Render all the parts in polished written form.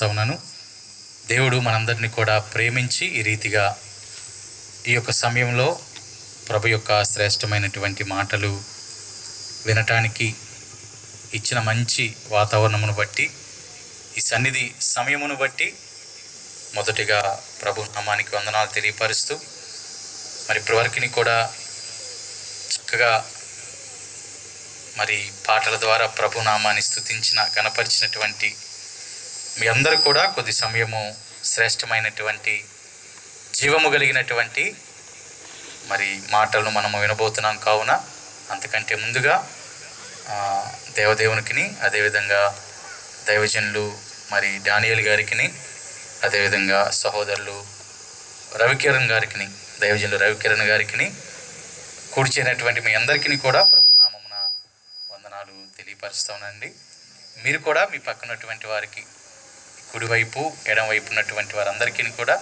తెలియపరుస్తూ ఉన్నాను. దేవుడు మనందరినీ కూడా ప్రేమించి ఈ రీతిగా ఈ యొక్క సమయంలో ప్రభు యొక్క శ్రేష్టమైనటువంటి మాటలు వినటానికి ఇచ్చిన మంచి వాతావరణమును బట్టి, ఈ సన్నిధి సమయమును బట్టి మొదటిగా ప్రభు నామానికి వందనాలు తెలియపరుస్తూ, మరి ఇప్పటివరకు కూడా చక్కగా మరి పాటల ద్వారా ప్రభు నామాన్ని స్తుతించిన గణపరిచినటువంటి మీ అందరూ కూడా కొద్ది సమయము శ్రేష్టమైనటువంటి జీవము కలిగినటువంటి మరి మాటలను మనము వినబోతున్నాం. కావున అంతకంటే ముందుగా దేవదేవునికి, అదేవిధంగా దైవజనులు మరి డానియేల్ గారికి, అదేవిధంగా సహోదరులు రవికిరణ్ గారికి, దైవజనులు రవికిరణ్ గారికి, కూడి చేరినటువంటి మీ అందరికీ కూడా ప్రభునామమున వందనాలు తెలియపరుస్తానండి. మీరు కూడా మీ పక్కనటువంటి వారికి, కుడివైపు ఎడమవైపు ఉన్నటువంటి వారందరికీ కూడా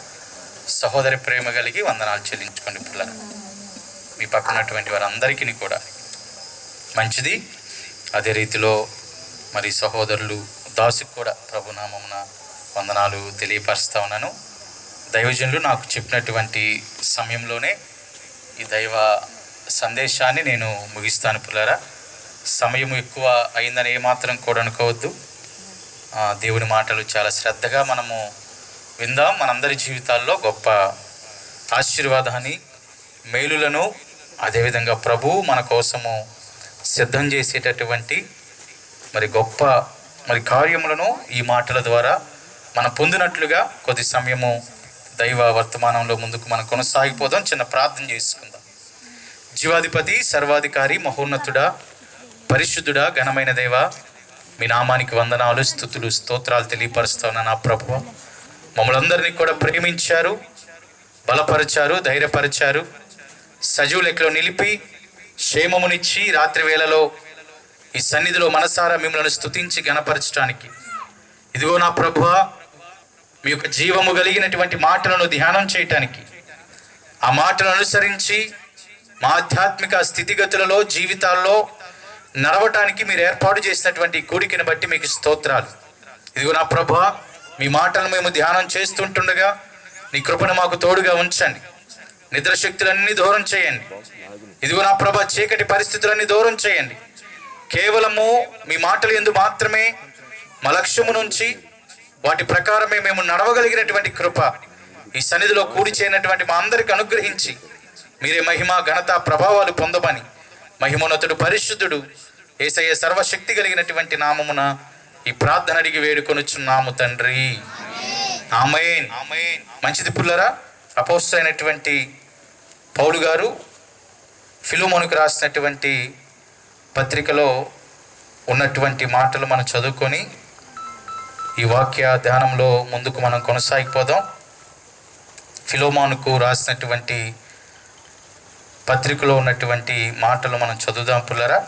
సహోదరి ప్రేమ కలిగి వందనాలు చెల్లించుకోండి. పిల్లలు మీ పక్కనటువంటి వారందరికీ కూడా మంచిది. అదే రీతిలో మరి సహోదరులు దాసుకు కూడా ప్రభునామమున వందనాలు తెలియపరుస్తా ఉన్నాను. దైవజనులు నాకు చెప్పినటువంటి సమయంలోనే ఈ దైవ సందేశాన్ని నేను ముగిస్తాను. పిల్లరా, సమయం ఎక్కువ అయిందని ఏమాత్రం కూడా అనుకోవద్దు. దేవుని మాటలు చాలా శ్రద్ధగా మనము విందాం. మనందరి జీవితాల్లో గొప్ప ఆశీర్వాదాన్ని, మేలులను, అదేవిధంగా ప్రభు మన కోసము సిద్ధం చేసేటటువంటి మరి గొప్ప మరి కార్యములను ఈ మాటల ద్వారా మనం పొందినట్లుగా కొద్ది సమయము దైవ వర్తమానంలో ముందుకు మనం కొనసాగిపోదాం. చిన్న ప్రార్థన చేసుకుందాం. జీవాధిపతి, సర్వాధికారి, మహోన్నతుడా, పరిశుద్ధుడా, ఘనమైన దేవ, మీ నామానికి వందనాలు, స్తుతులు, స్తోత్రాలు తెలియపరుస్తున్నా. నా ప్రభువ, మమ్మల్ని అందరినీ కూడా ప్రేమించారు, బలపరిచారు, ధైర్యపరిచారు, సజీవ లెక్కలో నిలిపి క్షేమమునిచ్చి రాత్రి వేళలో ఈ సన్నిధిలో మనసారా మిమ్మల్ని స్తుతించి గణపరచడానికి, ఇదిగో నా ప్రభువ, మీ యొక్క జీవము కలిగినటువంటి మాటలను ధ్యానం చేయటానికి, ఆ మాటలను అనుసరించి మా ఆధ్యాత్మిక స్థితిగతులలో జీవితాల్లో నడవటానికి మీరు ఏర్పాటు చేసినటువంటి కూడికను బట్టి మీకు స్తోత్రాలు. ఇదిగో నా ప్రభువ, మీ మాటలను మేము ధ్యానం చేస్తుంటుండగా నీ కృపను మాకు తోడుగా ఉంచండి. నిద్రశక్తులన్నీ దూరం చేయండి. ఇదిగో నా ప్రభు, చీకటి పరిస్థితులన్నీ దూరం చేయండి. కేవలము మీ మాటలు యందు మాత్రమే మా లక్ష్యము నుంచి వాటి ప్రకారమే మేము నడవగలిగినటువంటి కృప ఈ సన్నిధిలో కూడి చేయనటువంటి మా అందరికి అనుగ్రహించి మీరే మహిమ, ఘనత, ప్రభావాలు పొందమని మహిమోన్నతుడు, పరిశుద్ధుడు, యేసయ్య సర్వశక్తి కలిగినటువంటి నామమున ఈ ప్రార్థన అడిగి వేడుకొనుచున్నాము తండ్రి. ఆమేన్. మంచిది పుల్లరా, అపోస్తలుడైనటువంటి పౌలు గారు ఫిలోమోనుకు రాసినటువంటి పత్రికలో ఉన్నటువంటి మాటలు మనం చదువుకొని ఈ వాక్య ధ్యానంలో ముందుకు మనం కొనసాగిపోదాం. ఫిలోమోనుకు రాసినటువంటి పత్రికలో ఉన్నటువంటి మాటలు మనం చదువుదాం పుల్లరా.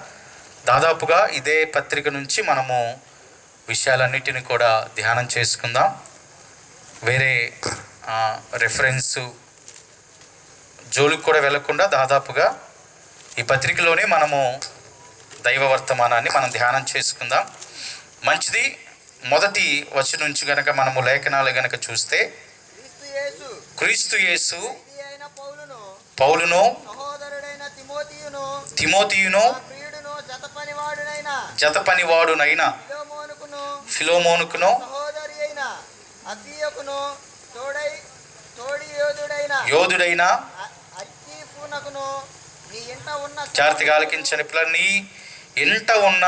దాదాపుగా ఇదే పత్రిక నుంచి మనము విషయాలన్నిటిని కూడా ధ్యానం చేసుకుందాం. వేరే రెఫరెన్సు జోలికి కూడా వెళ్లకుండా దాదాపుగా ఈ పత్రికలోనే మనము దైవ వర్తమానాన్ని మనం ధ్యానం చేసుకుందాం. మంచిది. మొదటి వచనం నుంచి గనక మనము లేఖనాలు గనక చూస్తే, క్రీస్తు యేసు పౌలును, తిమోతియును, జతపనివాడునైన ఫిలోమోనుకును, యోధుడైన జాగ్రత్తగా ఆలకించండి పిల్లలు, నీ ఇంట ఉన్న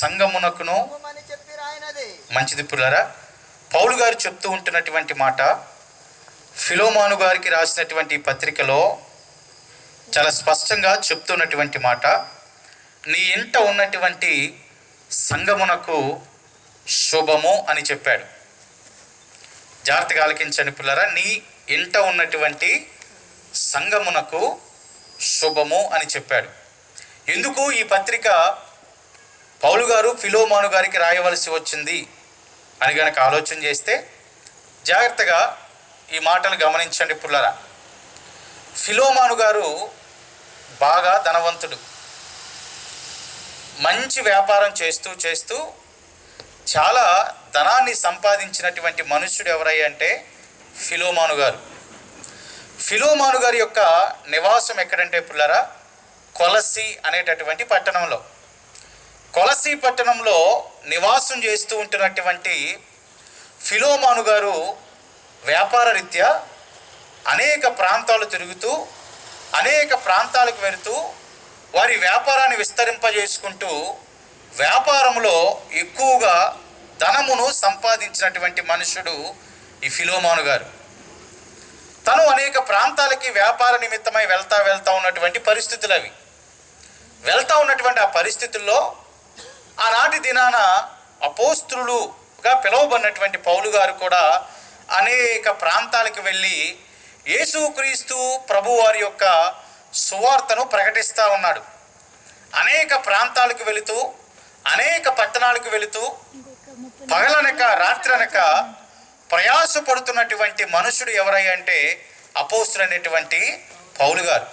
సంగమునకును. మంచిది పిల్లరా, పౌలు గారు చెప్తూ ఉంటున్నటువంటి మాట ఫిలోమోను గారికి రాసినటువంటి పత్రికలో చాలా స్పష్టంగా చెప్తున్నటువంటి మాట, నీ ఇంట ఉన్నటువంటి సంగమునకు శుభము అని చెప్పాడు. జాగ్రత్తగా ఆలకించండి పిల్లరా, నీ ఇంట ఉన్నటువంటి సంగమునకు శుభము అని చెప్పాడు. ఎందుకు ఈ పత్రిక పౌలు గారు ఫిలోమోను గారికి రాయవలసి వచ్చింది అని గనక ఆలోచన చేస్తే జాగ్రత్తగా ఈ మాటలు గమనించండి పుల్లరా. ఫిలోమోను గారు బాగా ధనవంతుడు, మంచి వ్యాపారం చేస్తూ చాలా ధనాన్ని సంపాదించినటువంటి మనుష్యుడు ఎవరయ్యా అంటే ఫిలోమాను గారు. ఫిలోమాను గారి యొక్క నివాసం ఎక్కడంటే పిల్లరా, కొలసి అనేటటువంటి పట్టణంలో. కొలసి పట్టణంలో నివాసం చేస్తూ ఉంటున్నటువంటి ఫిలోమాను గారు వ్యాపార రీత్యా అనేక ప్రాంతాలు తిరుగుతూ, అనేక ప్రాంతాలకు వెళుతూ వారి వ్యాపారాన్ని విస్తరింపజేసుకుంటూ వ్యాపారంలో ఎక్కువగా ధనమును సంపాదించినటువంటి మనుషుడు ఈ ఫిలోమాను గారు. తను అనేక ప్రాంతాలకి వ్యాపార నిమిత్తమై వెళ్తా ఉన్నటువంటి పరిస్థితులు అవి. వెళ్తా ఉన్నటువంటి ఆ పరిస్థితుల్లో ఆనాటి దినాన అపోస్తులుగా పిలువబడినటువంటి పౌలు గారు కూడా అనేక ప్రాంతాలకు వెళ్ళి యేసుక్రీస్తు ప్రభు వారి యొక్క సువార్తను ప్రకటిస్తూ ఉన్నాడు. అనేక ప్రాంతాలకు వెళుతూ, అనేక పట్టణాలకు వెళుతూ పగలనక రాత్రనక ప్రయాసపడుతున్నటువంటి మనుషుడు ఎవరయ్యా అంటే అపోస్తులైనటువంటి పౌలు గారు.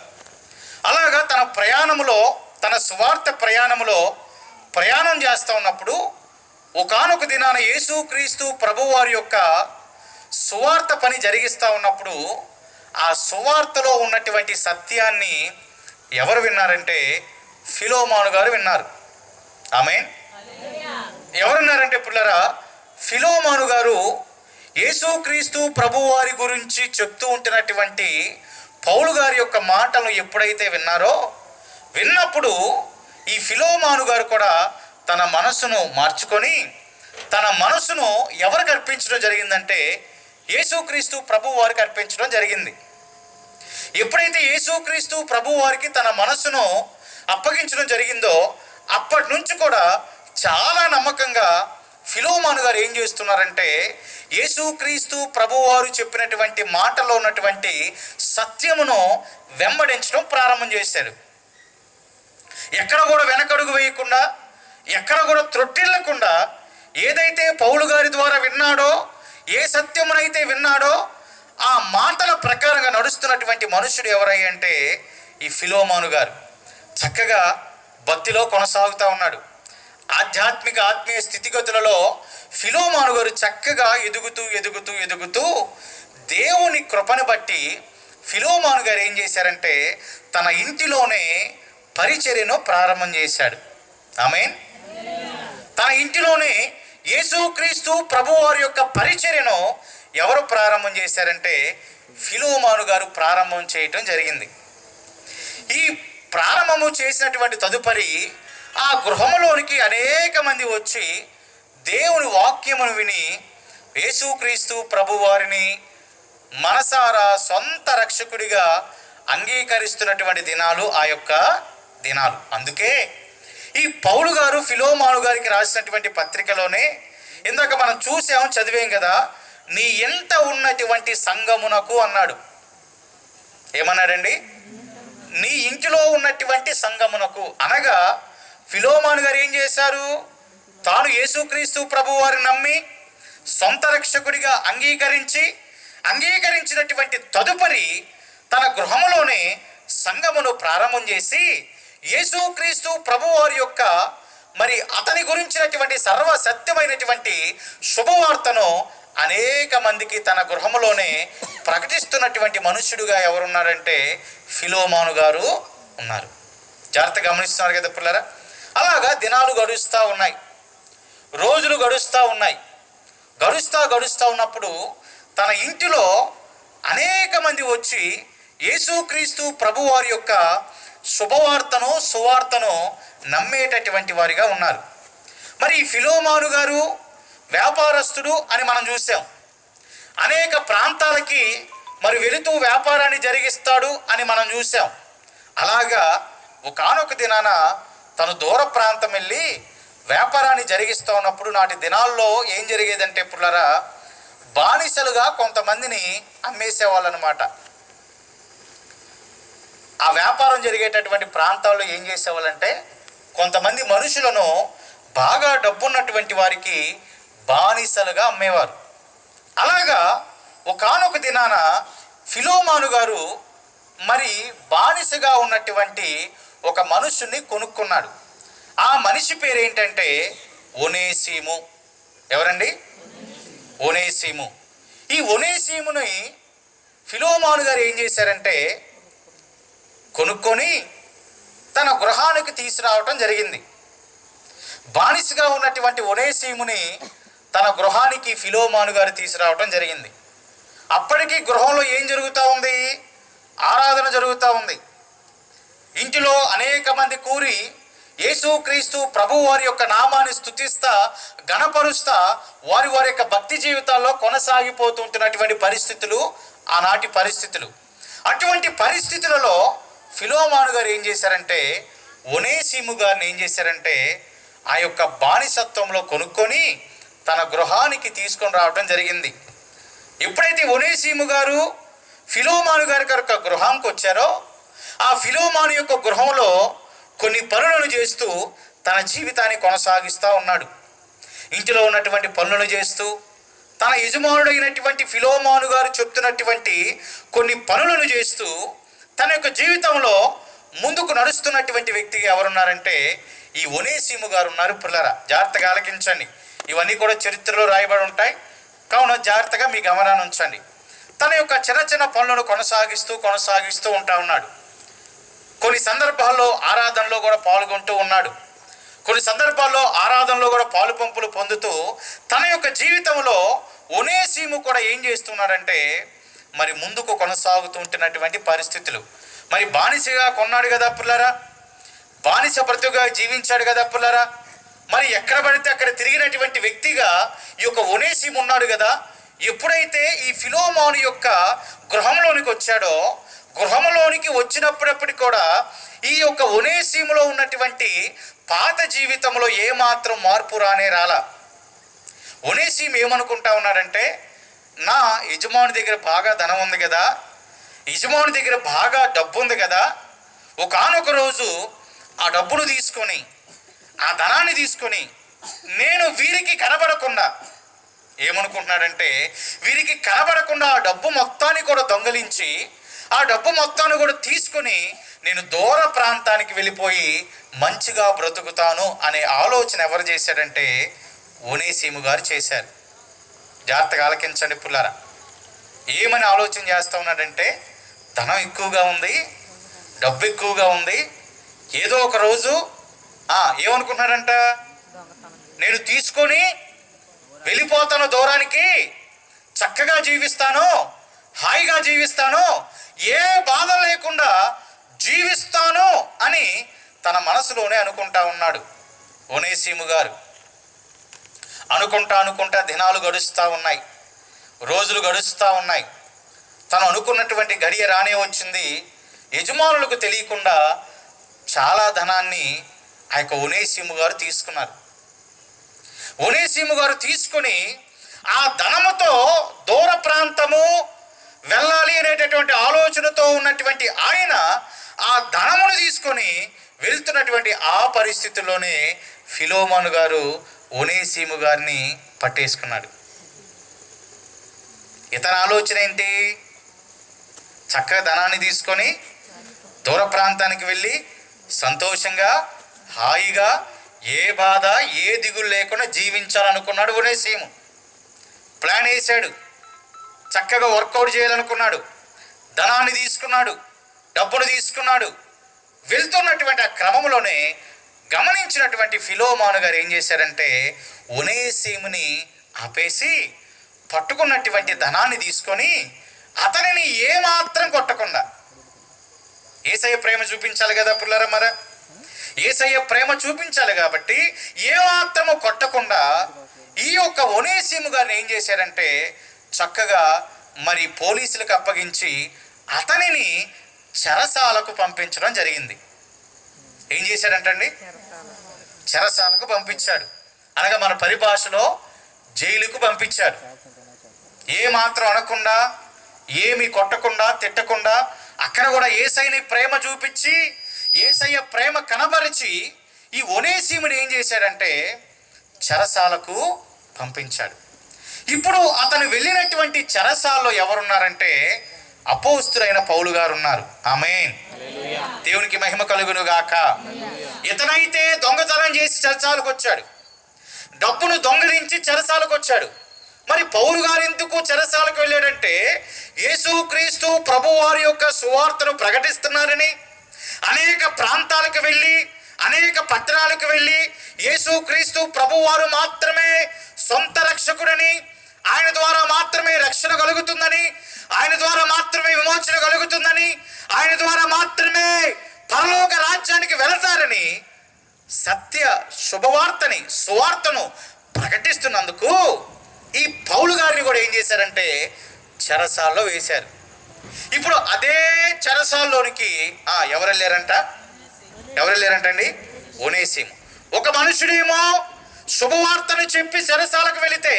అలాగా తన ప్రయాణంలో, తన సువార్త ప్రయాణంలో ప్రయాణం చేస్తూ ఉన్నప్పుడు ఒకానొక దినాన యేసుక్రీస్తు ప్రభువారి యొక్క సువార్త పని జరిగిస్తూ ఉన్నప్పుడు ఆ సువార్తలో ఉన్నటువంటి సత్యాన్ని ఎవరు విన్నారంటే ఫిలోమాను గారు విన్నారు. ఆమేన్. ఎవరున్నారంటే పిల్లరా, ఫిలోమాను గారు యేసుక్రీస్తు ప్రభువారి గురించి చెప్తూ ఉంటున్నటువంటి పౌలు గారి యొక్క మాటలను ఎప్పుడైతే విన్నప్పుడు ఈ ఫిలోమాను గారు కూడా తన మనసును మార్చుకొని తన మనసును ఎవరికి అర్పించడం జరిగిందంటే యేసుక్రీస్తు ప్రభు వారికి అర్పించడం జరిగింది. ఎప్పుడైతే యేసుక్రీస్తు ప్రభు వారికి తన మనసును అప్పగించడం జరిగిందో అప్పటి నుంచి కూడా చాలా నమ్మకంగా ఫిలోమాను గారు ఏం చేస్తున్నారంటే యేసుక్రీస్తు ప్రభువారు చెప్పినటువంటి మాటలో ఉన్నటువంటి సత్యమును వెంబడించడం ప్రారంభం చేశాడు. ఎక్కడ కూడా వెనకడుగు వేయకుండా, ఎక్కడ కూడా త్రొట్టిల్లకుండా ఏదైతే పౌలు గారి ద్వారా విన్నాడో, ఏ సత్యమునైతే విన్నాడో ఆ మాటల ప్రకారంగా నడుస్తున్నటువంటి మనుషుడు ఎవరై అంటే ఈ ఫిలోమాను గారు. చక్కగా భక్తిలో కొనసాగుతూ ఉన్నాడు. ఆధ్యాత్మిక ఆత్మీయ స్థితిగతులలో ఫిలోమాను గారు చక్కగా ఎదుగుతూ దేవుని కృపను బట్టి ఫిలోమాను గారు ఏం చేశారంటే తన ఇంటిలోనే పరిచర్యను ప్రారంభం చేశాడు. ఆమేన్. తన ఇంటిలోనే యేసుక్రీస్తు ప్రభువారి యొక్క పరిచర్యను ఎవరు ప్రారంభం చేశారంటే ఫిలోమాను గారు ప్రారంభం చేయటం జరిగింది. ఈ ప్రారంభము చేసినటువంటి తదుపరి ఆ గృహంలోనికి అనేక మంది వచ్చి దేవుని వాక్యమును విని యేసుక్రీస్తు ప్రభువారిని మనసారా సొంత రక్షకుడిగా అంగీకరిస్తున్నటువంటి దినాలు ఆ యొక్క దినాలు. అందుకే ఈ పౌలు గారు ఫిలోమాను గారికి రాసినటువంటి పత్రికలోనే ఇందాక మనం చూసాం, చదివాం కదా, నీ ఎంత ఉన్నటువంటి సంఘమునకు అన్నాడు. ఏమన్నాడండి? నీ ఇంటిలో ఉన్నటువంటి సంఘమునకు అనగా ఫిలోమాను గారు ఏం చేశారు? తాను యేసుక్రీస్తు ప్రభువారిని నమ్మి సొంత రక్షకుడిగా అంగీకరించినటువంటి తదుపరి తన గృహములోనే సంఘమును ప్రారంభం చేసి యేసుక్రీస్తు ప్రభువారి యొక్క మరి అతని గురించినటువంటి సర్వ సత్యమైనటువంటి శుభవార్తను అనేక మందికి తన గృహములోనే ప్రకటిస్తున్నటువంటి మనుష్యుడుగా ఎవరున్నారంటే ఫిలోమాను గారు ఉన్నారు. జాగ్రత్త గమనిస్తున్నారు కదా పిల్లరా. అలాగా దినాలు గడుస్తూ ఉన్నాయి, రోజులు గడుస్తూ ఉన్నాయి. గడుస్తూ ఉన్నప్పుడు తన ఇంటిలో అనేక మంది వచ్చి యేసుక్రీస్తు ప్రభువారి యొక్క శుభవార్తను సువార్తను నమ్మేటటువంటి వారిగా ఉన్నారు. మరి ఈ ఫిలోమాను గారు వ్యాపారస్తుడు అని మనం చూసాం. అనేక ప్రాంతాలకి మరి వెళుతూ వ్యాపారాన్ని జరిగిస్తాడు అని మనం చూసాం. అలాగా ఒకానొక దినాన తను దూర ప్రాంతం వెళ్ళి వ్యాపారాన్ని జరిగిస్తూ ఉన్నప్పుడు నాటి దినాల్లో ఏం జరిగేదంటే పుల్లరా, బానిసలుగా కొంతమందిని అమ్మేసేవాళ్ళు అనమాట. ఆ వ్యాపారం జరిగేటటువంటి ప్రాంతాల్లో ఏం చేసేవాళ్ళంటే కొంతమంది మనుషులను బాగా డబ్బున్నటువంటి వారికి బానిసలుగా అమ్మేవారు. అలాగా ఒకానొక దినాన ఫిలోమాను గారు మరి బానిసగా ఉన్నటువంటి ఒక మనుషుని కొనుక్కున్నాడు. ఆ మనిషి పేరు ఏంటంటే ఒనేసిము. ఎవరండి? ఒనేసిము. ఈ ఒనేసిముని ఫిలోమోను గారు ఏం చేశారంటే కొనుక్కొని తన గృహానికి తీసుకురావటం జరిగింది. బానిసగా ఉన్నటువంటి ఒనేసిముని తన గృహానికి ఫిలోమోను గారు తీసుకురావటం జరిగింది. అప్పటికి గృహంలో ఏం జరుగుతూ ఉంది? ఆరాధన జరుగుతూ ఉంది. ఇంటిలో అనేక మంది కూరి యేసుక్రీస్తు ప్రభు వారి యొక్క నామాన్ని స్తుతిస్తా గణపరుస్తా వారి వారి యొక్క భక్తి జీవితాల్లో కొనసాగిపోతుంటున్నటువంటి పరిస్థితులు ఆనాటి పరిస్థితులు. అటువంటి పరిస్థితులలో ఫిలోమోను గారు ఏం చేశారంటే ఒనేసిము గారిని ఏం చేశారంటే ఆ యొక్క బానిసత్వంలో కొనుక్కొని తన గృహానికి తీసుకొని రావడం జరిగింది. ఎప్పుడైతే ఒనేసిము గారు ఫిలోమోను గారి యొక్క గృహానికి వచ్చారో ఆ ఫిలోమోను యొక్క గృహంలో కొన్ని పనులను చేస్తూ తన జీవితాన్ని కొనసాగిస్తూ ఉన్నాడు. ఇంటిలో ఉన్నటువంటి పనులను చేస్తూ తన యజమానుడైనటువంటి ఫిలోమోను గారు చెప్తున్నటువంటి కొన్ని పనులను చేస్తూ తన యొక్క జీవితంలో ముందుకు నడుస్తున్నటువంటి వ్యక్తిగా ఎవరున్నారంటే ఈ ఒనేసిము గారు ఉన్నారు. పిల్లరా, జాగ్రత్తగా ఆలకించండి. ఇవన్నీ కూడా చరిత్రలో రాయబడి ఉంటాయి, కావున జాగ్రత్తగా మీ గమనాన్ని ఉంచండి. తన యొక్క చిన్న చిన్న పనులను కొనసాగిస్తూ ఉంటా ఉన్నాడు. కొన్ని సందర్భాల్లో ఆరాధనలో కూడా పాల్గొంటూ ఉన్నాడు. కొన్ని సందర్భాల్లో ఆరాధనలో కూడా పాలు పంపులు పొందుతూ తన యొక్క జీవితంలో ఒనేసిము కూడా ఏం చేస్తున్నాడంటే మరి ముందుకు కొనసాగుతూ ఉంటున్నటువంటి పరిస్థితులు. మరి బానిసగా కొన్నాడు కదా పుల్లరా, బానిస బ్రతుకుగా జీవించాడు కదా పుల్లరా. మరి ఎక్కడ పడితే అక్కడ తిరిగినటువంటి వ్యక్తిగా ఈ యొక్క ఒనేసిము ఉన్నాడు కదా. ఎప్పుడైతే ఈ ఫిలోమోను యొక్క గృహంలోనికి వచ్చాడో గృహంలోనికి వచ్చినప్పుడప్పటికి కూడా ఈ యొక్క ఒనేసిములో ఉన్నటువంటి పాత జీవితంలో ఏమాత్రం మార్పు రాలా. ఒనేసిము ఏమనుకుంటా ఉన్నాడంటే నా యజమాని దగ్గర బాగా ధనం ఉంది కదా, యజమాని దగ్గర బాగా డబ్బు ఉంది కదా, ఒకానొక రోజు ఆ డబ్బును తీసుకొని ఆ ధనాన్ని తీసుకొని నేను వీరికి కనబడకుండా ఏమనుకుంటున్నాడంటే వీరికి కనబడకుండా ఆ డబ్బు మొత్తాన్ని కూడా దొంగలించి ఆ డబ్బు మొత్తాన్ని కూడా తీసుకొని నేను దూర ప్రాంతానికి వెళ్ళిపోయి మంచిగా బ్రతుకుతాను అనే ఆలోచన ఎవరు చేశాడంటే ఒనేసిము గారు చేశారు. జాగ్రత్తగా ఆలకించండి పుల్లారా. ఏమని ఆలోచన చేస్తూ ఉన్నాడంటే ధనం ఎక్కువగా ఉంది, డబ్బు ఎక్కువగా ఉంది, ఏదో ఒక రోజు ఏమనుకుంటున్నాడంట నేను తీసుకొని వెళ్ళిపోతాను దూరానికి, చక్కగా జీవిస్తాను, హాయిగా జీవిస్తాను, ఏ బాధ లేకుండా జీవిస్తాను అని తన మనసులోనే అనుకుంటా ఉన్నాడు ఒనేసిము గారు. అనుకుంటా దినాలు గడుస్తూ ఉన్నాయి, రోజులు గడుస్తూ ఉన్నాయి. తను అనుకున్నటువంటి గడియ రానే వచ్చింది. యజమానులకు తెలియకుండా చాలా ధనాన్ని ఆ యొక్క ఒనేసిము గారు తీసుకున్నారు. ఒనేసిము గారు తీసుకొని ఆ ధనముతో దూర ప్రాంతము వెళ్ళాలి అనేటటువంటి ఆలోచనతో ఉన్నటువంటి ఆయన ఆ ధనమును తీసుకొని వెళ్తున్నటువంటి ఆ పరిస్థితుల్లోనే ఫిలోమోను గారు ఒనేసిము గారిని పట్టేసుకున్నాడు. ఇతని ఆలోచన ఏంటి? చక్కగా ధనాన్ని తీసుకొని దూర ప్రాంతానికి వెళ్ళి సంతోషంగా హాయిగా ఏ బాధ ఏ దిగులు లేకుండా జీవించాలనుకున్నాడు ఒనేసిము. ప్లాన్ వేశాడు, చక్కగా వర్కౌట్ చేయాలనుకున్నాడు, ధనాన్ని తీసుకున్నాడు, డబ్బును తీసుకున్నాడు. వెళ్తున్నటువంటి ఆ క్రమంలోనే గమనించినటువంటి ఫిలోమోను గారు ఏం చేశారంటే ఒనేసిముని ఆపేసి పట్టుకున్నటువంటి ధనాన్ని తీసుకొని అతనిని ఏమాత్రం కొట్టకుండా, యేసయ్య ప్రేమ చూపించాలి కదా పుల్లరా, మరి యేసయ్య ప్రేమ చూపించాలి కాబట్టి ఏమాత్రము కొట్టకుండా ఈ యొక్క ఒనేసిము గారిని ఏం చేశారంటే చక్కగా మరి పోలీసులకు అప్పగించి అతనిని చెరసాలకు పంపించడం జరిగింది. ఏం చేశాడంటండి? చెరసాలకు పంపించాడు. అనగా మన పరిభాషలో జైలుకు పంపించాడు. ఏమాత్రం అనకుండా, ఏమి కొట్టకుండా, తిట్టకుండా, అక్కడ కూడా యేసయ్యని ప్రేమ చూపించి యేసయ్య ప్రేమ కనబరిచి ఈ ఒనేసిముని ఏం చేశాడంటే చెరసాలకు పంపించాడు. ఇప్పుడు అతను వెళ్ళినటువంటి చెరసాల్లో ఎవరున్నారంటే అపోస్తులైన పౌలు గారు ఉన్నారు. ఆమేన్, దేవునికి మహిమ కలుగును గాక. ఇతనైతే దొంగతనం చేసి చెరసాలకు వచ్చాడు, డబ్బును దొంగిలించి చెరసాలకు వచ్చాడు. మరి పౌలు గారు ఎందుకు చెరసాలకు వెళ్ళాడంటే యేసుక్రీస్తు ప్రభువారి యొక్క సువార్తను ప్రకటిస్తున్నారని, అనేక ప్రాంతాలకు వెళ్ళి అనేక పట్టణాలకు వెళ్ళి యేసుక్రీస్తు ప్రభువారు మాత్రమే సొంత రక్షకుడని, ఆయన ద్వారా మాత్రమే రక్షణ కలుగుతుందని, ఆయన ద్వారా మాత్రమే విమోచన కలుగుతుందని, ఆయన ద్వారా మాత్రమే పరలోక రాజ్యానికి వెళతారని సత్య శుభవార్తని సువార్తను ప్రకటిస్తున్నందుకు ఈ పౌలు గారిని కూడా ఏం చేశారంటే చెరసాల్లో వేశారు. ఇప్పుడు అదే చెరసాల్లోనికి ఎవరు వెళ్ళారంటండి? ఒనేసిము. ఒక మనుషుడేమో శుభవార్తను చెప్పి చెరసాలకు వెళితే,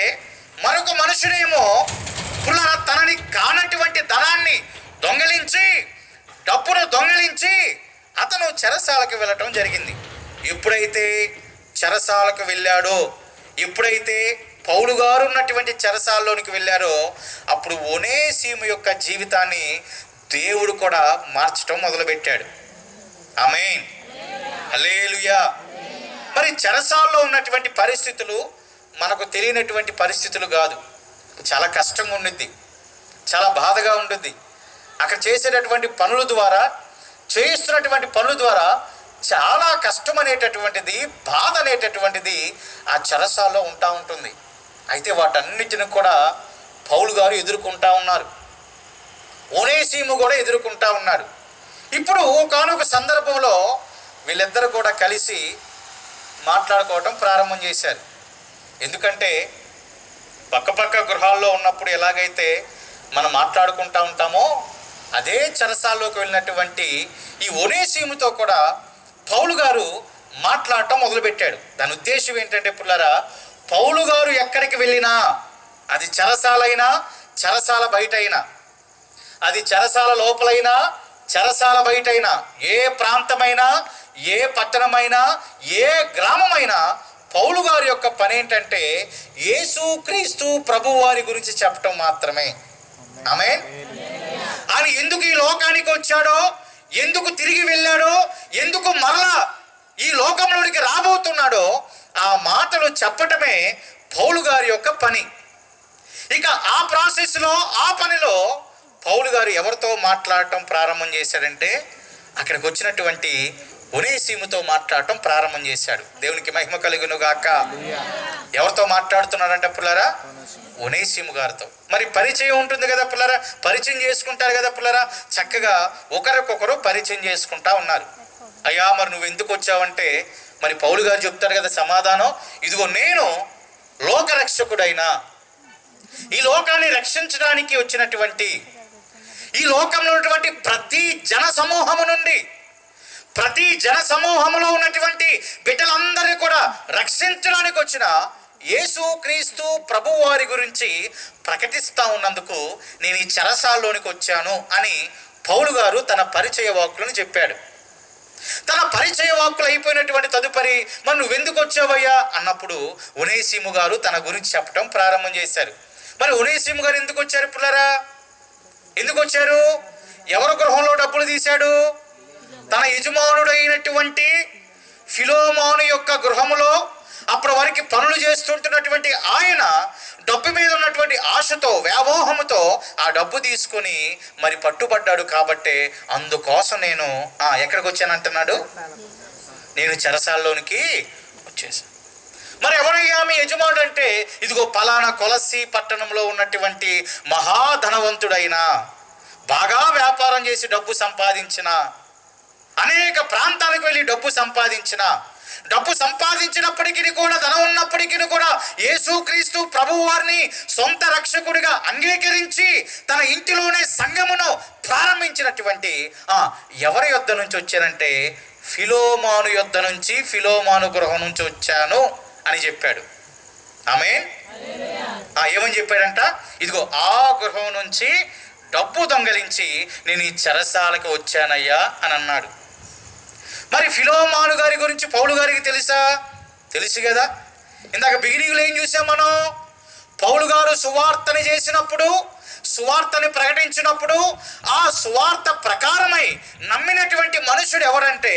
మరొక మనుషుడేమో తనని కానటువంటి ధనాన్ని దొంగలించి, డబ్బును దొంగలించి అతను చెరసాలకు వెళ్ళటం జరిగింది. ఎప్పుడైతే చెరసాలకు వెళ్ళాడో, ఎప్పుడైతే పౌలు గారు ఉన్నటువంటి చెరసాల్లోనికి వెళ్ళారో, అప్పుడు ఒనేసిము యొక్క జీవితాన్ని దేవుడు కూడా మార్చడం మొదలుపెట్టాడు. ఆమేన్, హల్లెలూయా. మరి చెరసాల్లో ఉన్నటువంటి పరిస్థితులు మనకు తెలియనటువంటి పరిస్థితులు కాదు. చాలా కష్టంగా ఉండుద్ది, చాలా బాధగా ఉంటుంది. అక్కడ చేసేటటువంటి పనుల ద్వారా, చేయిస్తున్నటువంటి పనుల ద్వారా చాలా కష్టం అనేటటువంటిది, బాధ అనేటటువంటిది ఆ చెరసాల్లో ఉంటుంది. అయితే వాటన్నిటిని కూడా పౌలు గారు ఎదుర్కొంటా ఉన్నారు, ఒనేసిము కూడా ఎదుర్కొంటా ఉన్నాడు. ఇప్పుడు ఒకానొక సందర్భంలో వీళ్ళిద్దరు కూడా కలిసి మాట్లాడుకోవటం ప్రారంభం చేశారు. ఎందుకంటే పక్కపక్క గృహాల్లో ఉన్నప్పుడు ఎలాగైతే మనం మాట్లాడుకుంటూ ఉంటామో, అదే చెరసాల్లోకి వెళ్ళినటువంటి ఈ ఒనేసిముతో కూడా పౌలు గారు మాట్లాడటం మొదలుపెట్టాడు. దాని ఉద్దేశం ఏంటంటే పుల్లారా, పౌలు గారు ఎక్కడికి వెళ్ళినా, అది చెరసాలైనా చెరసాల బయటైనా, అది చెరసాల లోపలైనా చెరసాల బయటైనా, ఏ ప్రాంతమైనా, ఏ పట్టణమైనా, ఏ గ్రామమైనా, పౌలు గారి యొక్క పని ఏంటంటే యేసుక్రీస్తు ప్రభువారి గురించి చెప్పటం మాత్రమే. ఆమేన్. ఆయన ఎందుకు ఈ లోకానికి వచ్చాడో, ఎందుకు తిరిగి వెళ్ళాడో, ఎందుకు మరలా ఈ లోకంలోనికి రాబోతున్నాడో ఆ మాటలు చెప్పటమే పౌలు గారి యొక్క పని. ఇక ఆ ప్రాసెస్లో, ఆ పనిలో పౌలు గారు ఎవరితో మాట్లాడటం ప్రారంభం చేశాడంటే, అక్కడికి వచ్చినటువంటి ఒనేసిముతో మాట్లాడటం ప్రారంభం చేశాడు. దేవునికి మహిమ కలుగును గాక. ఎవరితో మాట్లాడుతున్నాడంటే పుల్లారా? ఒనేసిము గారితో. మరి పరిచయం ఉంటుంది కదా పుల్లారా, పరిచయం చేసుకుంటారు కదా పుల్లారా. చక్కగా ఒకరికొకరు పరిచయం చేసుకుంటా ఉన్నారు. అయ్యా మరి నువ్వు ఎందుకు వచ్చావంటే, మరి పౌలు గారు చెప్తారు కదా సమాధానం, ఇదిగో నేను లోకరక్షకుడైనా, ఈ లోకాన్ని రక్షించడానికి వచ్చినటువంటి, ఈ లోకంలో ఉన్నటువంటి ప్రతి జన సమూహము నుండి, ప్రతి జన సమూహంలో ఉన్నటువంటి బిడ్డలందరినీ కూడా రక్షించడానికి వచ్చిన యేసుక్రీస్తు ప్రభువారి గురించి ప్రకటిస్తూ ఉన్నందుకు నేను ఈ చెరసాల్లోనికి వచ్చాను అని పౌలు గారు తన పరిచయ వాక్కులను చెప్పాడు. తన పరిచయ వాక్కులు అయిపోయినటువంటి తదుపరి మరి నువ్వెందుకు వచ్చావయ్యా అన్నప్పుడు ఒనేసిము గారు తన గురించి చెప్పడం ప్రారంభం చేశారు. మరి ఒనేసిము గారు ఎందుకు వచ్చారు పిల్లరా? ఎందుకు వచ్చారు? ఎవరి గృహంలో డబ్బులు తీశాడు? తన యజమానుడైనటువంటి ఫిలోమోను యొక్క గృహములో అప్పటి వరకు పనులు చేస్తుంటున్నటువంటి ఆయన డబ్బు మీద ఉన్నటువంటి ఆశతో, వ్యామోహముతో ఆ డబ్బు తీసుకొని మరి పట్టుబడ్డాడు. కాబట్టి అందుకోసం నేను ఎక్కడికి వచ్చానంటున్నాడు, నేను చెరసాల్లోనికి వచ్చేసాను. మరి ఎవరయ్యా మీ యజమానుడు అంటే, ఇదిగో పలానా కొలస్సీ పట్టణంలో ఉన్నటువంటి మహాధనవంతుడైన, బాగా వ్యాపారం చేసి డబ్బు సంపాదించిన, అనేక ప్రాంతాలకు వెళ్ళి డబ్బు సంపాదించినప్పటికీ కూడా, ధనం ఉన్నప్పటికీ కూడా యేసుక్రీస్తు ప్రభువారిని సొంత రక్షకుడిగా అంగీకరించి తన ఇంటిలోనే సంఘమును ప్రారంభించినటువంటి ఎవరి యొద్ద నుంచి వచ్చానంటే ఫిలోమోను యొద్ద నుంచి, ఫిలోమోను గృహం నుంచి వచ్చాను అని చెప్పాడు. ఆమేన్. ఏమని చెప్పాడంట? ఇదిగో ఆ గృహం నుంచి డబ్బు దొంగలించి నేను ఈ చెరసాలకు వచ్చానయ్యా అని అన్నాడు. మరి ఫిలోమోను గారి గురించి పౌలు గారికి తెలుసు కదా. ఇందాక బిగినింగ్లో ఏం చూసాం మనం? పౌలు గారు సువార్తని చేసినప్పుడు, సువార్తని ప్రకటించినప్పుడు ఆ సువార్త ప్రకారమై నమ్మినటువంటి మనుషుడు ఎవరంటే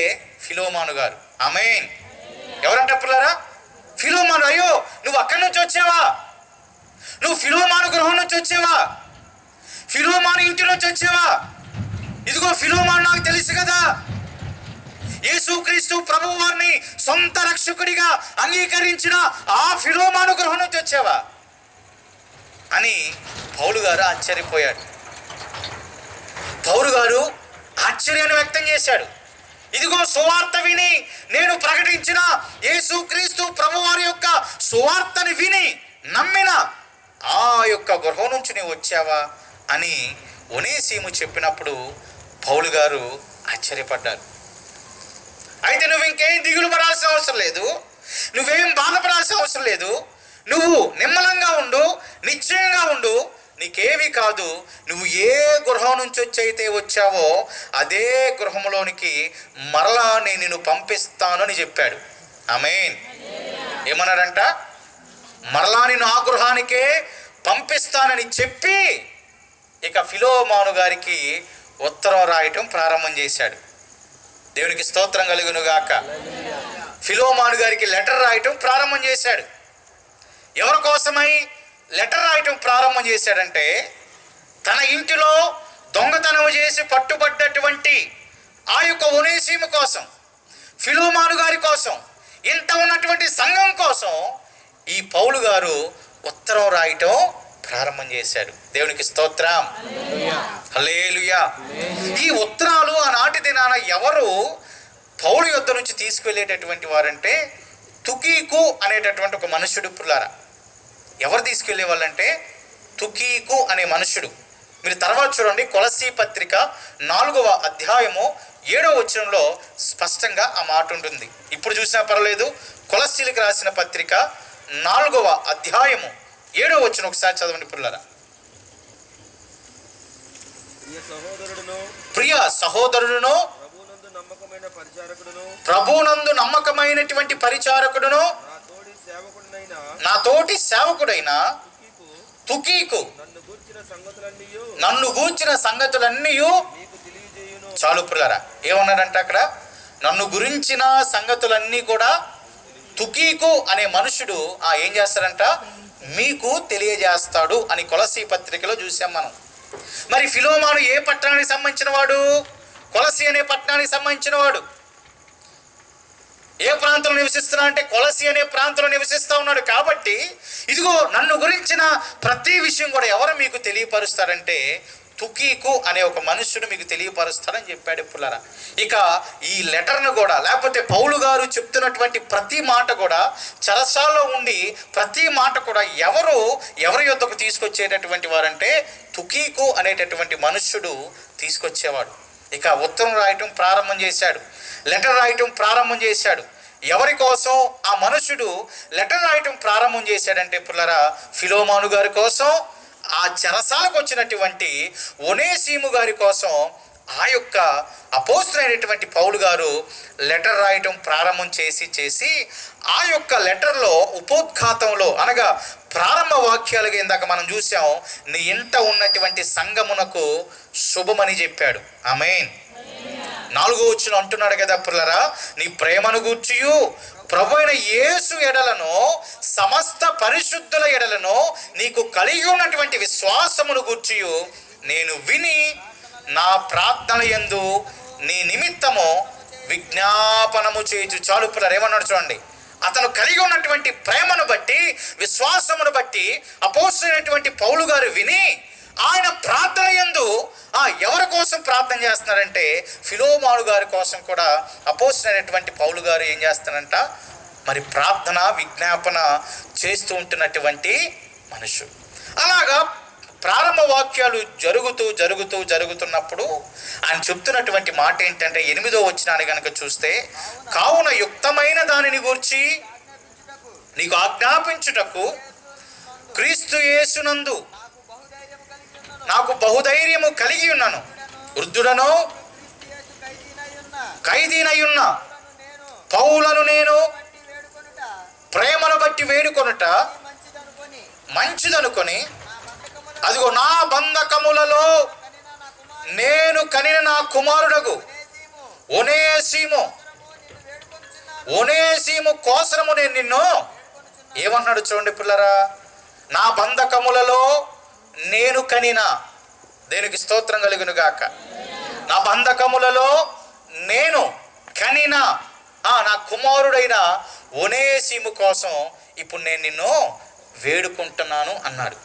ఫిలోమోను గారు. ఆమేన్. ఎవరంటే పిల్లరా? ఫిలోమోను. అయ్యో నువ్వు అక్కడి నుంచి వచ్చావా, నువ్వు ఫిలోమాను గృహం నుంచి వచ్చావా? ఫిలోమాను ఇంటి నుంచి వచ్చావా? ఇదిగో ఫిలోమాను నాకు తెలుసు కదా, యేసుక్రీస్తు ప్రభువు వారిని సొంత రక్షకుడిగా అంగీకరించిన ఆ ఫిలోమాను గృహం నుంచి వచ్చావా అని పౌలు గారు ఆశ్చర్యపోయాడు. పౌలు గారు ఆశ్చర్యాన్ని వ్యక్తం చేశాడు. ఇదిగో సువార్త విని నేను ప్రకటించిన యేసుక్రీస్తు ప్రభువారి యొక్క సువార్తని విని నమ్మిన ఆ యొక్క గృహం నుంచి నీవు వచ్చావా అని ఒనేసీము చెప్పినప్పుడు పౌలు గారు ఆశ్చర్యపడ్డారు. అయితే నువ్వు ఇంకేం దిగులు పడాల్సిన అవసరం లేదు, నువ్వేం బాధపడాల్సిన అవసరం లేదు, నువ్వు నిమ్మలంగా ఉండు, నిశ్చయంగా ఉండు, నీకేవి కాదు. నువ్వు ఏ గృహం నుంచి వచ్చైతే వచ్చావో అదే గృహంలోనికి మరలా నేను నిన్ను పంపిస్తాను అని చెప్పాడు. ఆమేన్. ఏమన్నాడంట? మరలా నేను ఆ గృహానికే పంపిస్తానని చెప్పి ఇక ఫిలోమాను గారికి ఉత్తరం రాయటం ప్రారంభం చేశాడు. దేవునికి స్తోత్రం కలుగును గాక. ఫిలోమాను గారికి లెటర్ రాయటం ప్రారంభం చేశాడు. ఎవరి కోసమై లెటర్ రాయటం ప్రారంభం చేశాడంటే, తన ఇంటిలో దొంగతనం చేసి పట్టుబడ్డటువంటి ఆ యొక్క ఒనేసీము కోసం, ఫిలోమాను గారి కోసం, ఇంత ఉన్నటువంటి సంఘం కోసం ఈ పౌలు గారు ఉత్తరం రాయటం ప్రారంభం చేశాడు. దేవునికి స్తోత్రం, హల్లెలూయా. ఈ ఉత్తరాలు ఆనాటి దినాన ఎవరు పౌలు యొద్ద నుంచి తీసుకువెళ్ళేటటువంటి వారంటే తుకీకు అనేటటువంటి ఒక మనుషుడు. పుల్లారా, ఎవరు తీసుకెళ్లే వాళ్ళంటే తుకీకు అనే మనుషుడు. మీరు తర్వాత చూడండి, కొలసీ పత్రిక 4వ అధ్యాయము 7వ వచనంలో స్పష్టంగా ఆ మాట ఉంటుంది. ఇప్పుడు చూసినా పర్వాలేదు. కొలసీలకు రాసిన పత్రిక 4వ అధ్యాయము 7వ వచనం ఒకసారి చదవండి పుల్లారా. ప్రియ సహోదరుడును ప్రభునందు నమ్మకమైనటువంటి పరిచారకుడును నా తోటి సేవకుడైన తుకీకు నన్ను గూర్చిన సంగతులన్నీ చాలు పుల్లారా. ఏమన్నాడంటే అక్కడ నన్ను గురించిన సంగతులన్నీ కూడా తుకీకు అనే మనుషుడు ఏం చేస్తాడంట, మీకు తెలియజేస్తాడు అని కొలసీ పత్రికలో చూసాం మనం. మరి ఫిలోమాను ఏ పట్టణానికి సంబంధించిన వాడు? కొలసీ అనే పట్టణానికి సంబంధించిన వాడు. ఏ ప్రాంతంలో నివసిస్తున్నా అంటే కొలసీ అనే ప్రాంతంలో నివసిస్తూ ఉన్నాడు. కాబట్టి ఇదిగో నన్ను గురించిన ప్రతి విషయం కూడా ఎవరు మీకు తెలియపరుస్తారంటే తుకీకు అనే ఒక మనుష్యుడు మీకు తెలియపరుస్తాడని చెప్పాడు పుల్లారా. ఇక ఈ లెటర్ను కూడా, లేకపోతే పౌలు గారు చెప్తున్నటువంటి ప్రతి మాట కూడా, చెరసాల్లో ఉండి ప్రతి మాట కూడా ఎవరి యొద్దకు తీసుకొచ్చేటటువంటి వారంటే తుకీకు అనేటటువంటి మనుష్యుడు తీసుకొచ్చేవాడు. ఇక ఉత్తరం రాయటం ప్రారంభం చేశాడు, లెటర్ రాయటం ప్రారంభం చేశాడు. ఎవరి కోసం ఆ మనుషుడు లెటర్ రాయటం ప్రారంభం చేశాడంటే పుల్లారా, ఫిలోమాను గారి కోసం, ఆ చెరసాలకు వచ్చినటువంటి ఒనేసీము గారి కోసం ఆ యొక్క అపోస్తలుడైనటువంటి పౌలు గారు లెటర్ రాయటం ప్రారంభం చేసి ఆ యొక్క లెటర్లో ఉపోద్ఘాతంలో అనగా ప్రారంభ వాక్యాలుగా ఇందాక మనం చూసాం, నీ ఇంట ఉన్నటువంటి సంఘమునకు శుభమని చెప్పాడు. ఆమేన్. 4వ వచనం అంటున్నాడు కదా పుల్లారా, నీ ప్రేమను గూర్చియు ప్రభు అయిన యేసు ఎడలను సమస్త పరిశుద్ధుల ఎడలను నీకు కలిగి ఉన్నటువంటి విశ్వాసమును గూర్చియు నేను విని నా ప్రార్థన యందు నీ నిమిత్తము విజ్ఞాపనము చేయుచు. చాలు పుల్లారా, ఏమన్నాడు చూడండి. అతను కలిగి ఉన్నటువంటి ప్రేమను బట్టి, విశ్వాసమును బట్టి అపోస్తలుడైనటువంటి పౌలు గారు విని ఆయన ప్రార్థన యందు ఎవరి కోసం ప్రార్థన చేస్తున్నారంటే ఫిలోమాను గారి కోసం కూడా అపోస్తలుడైనటువంటి పౌలు గారు ఏం చేస్తానంట, మరి ప్రార్థన విజ్ఞాపన చేస్తూ ఉంటున్నటువంటి మనుషుడు. అలాగా ప్రారంభ వాక్యాలు జరుగుతున్నప్పుడు ఆయన చెప్తున్నటువంటి మాట ఏంటంటే 8వ వచనాన్ని కనుక చూస్తే, కావున యుక్తమైన దానిని గూర్చి నీకు ఆజ్ఞాపించుటకు క్రీస్తు యేసునందు నాకు బహుధైర్యము కలిగి ఉన్నాను. వృద్ధుడను ఖైదీనయున్న పౌలను నేను ప్రేమను బట్టి వేడుకొనుట మంచిదనుకొని అదిగో నా బంధకములలో నేను కనిన నా కుమారుడగు ఒనేసీము కోసము నేను నిన్ను ఏమన్నాడు చూడండి పుల్లారా, నా బంధకములలో నేను కనిన, దేనికి స్తోత్రం కలుగును గాక, నా బంధకములలో నేను కనిన నా కుమారుడైన ఒనేసిము కోసం ఇప్పుడు నేను నిన్ను వేడుకుంటున్నాను అన్నాడు.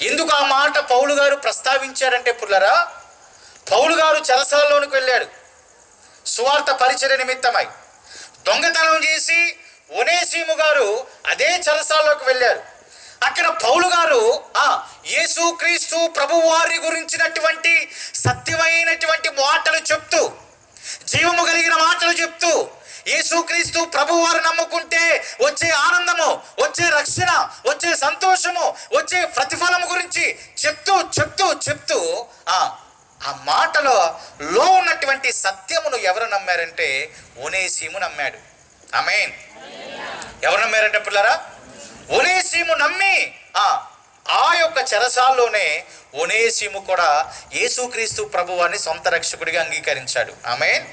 ఎందుకు ఆ మాట పౌలు గారు ప్రస్తావించారంటే పుల్లరా, పౌలు గారు చెరసాలలోనికి వెళ్ళాడు సువార్త పరిచర్య నిమిత్తమై. దొంగతనం చేసి ఒనేసిము గారు అదే చెరసాలలోకి వెళ్ళారు. అక్కడ పౌలు గారు యేసుక్రీస్తు ప్రభువారి గురించినటువంటి సత్యమైనటువంటి మాటలు చెప్తూ, జీవము కలిగిన మాటలు చెప్తూ, యేసుక్రీస్తు ప్రభువారు నమ్ముకుంటే వచ్చే ఆనందము, వచ్చే రక్షణ, వచ్చే సంతోషము, వచ్చే ప్రతిఫలము గురించి చెప్తూ చెప్తూ చెప్తూ ఆ మాటలో ఉన్నటువంటి సత్యమును ఎవరు నమ్మారంటే ఒనేసిము నమ్మాడు. ఆమేన్. ఎవరు నమ్మారంటే పిల్లరా? ఒనేసిము నమ్మి ఆ యొక్క చెరసాల్లోనే ఒనేసిము కూడా యేసుక్రీస్తు ప్రభువాన్ని సొంత రక్షకుడిగా అంగీకరించాడు. ఆమేన్.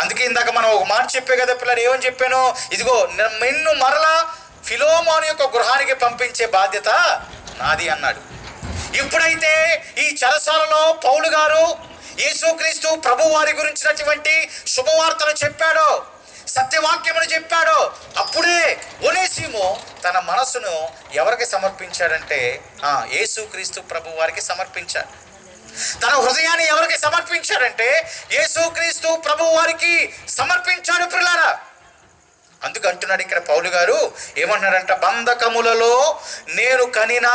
అందుకే ఇందాక మనం ఒక మాట చెప్పే కదా పిల్లలు, ఏమని చెప్పాను? ఇదిగో నిన్ను మరలా ఫిలోమోను యొక్క గృహానికి పంపించే బాధ్యత నాది అన్నాడు. ఎప్పుడైతే ఈ చెరసాలలో పౌలు గారు యేసుక్రీస్తు ప్రభువారి గురించినటువంటి శుభవార్తను చెప్పాడో, సత్యవాక్యమును చెప్పాడో, అప్పుడే ఒనేసిము తన మనసును ఎవరికి సమర్పించాడంటే యేసుక్రీస్తు ప్రభువారికి సమర్పించాడు. తన హృదయాన్ని ఎవరికి సమర్పించాడంటే యేసుక్రీస్తు ప్రభువారికి సమర్పించాడు ప్రియులారా. అందుకు అంటున్నాడు ఇక్కడ పౌలు గారు, ఏమన్నాడంట? బంధకములలో నేను కనిన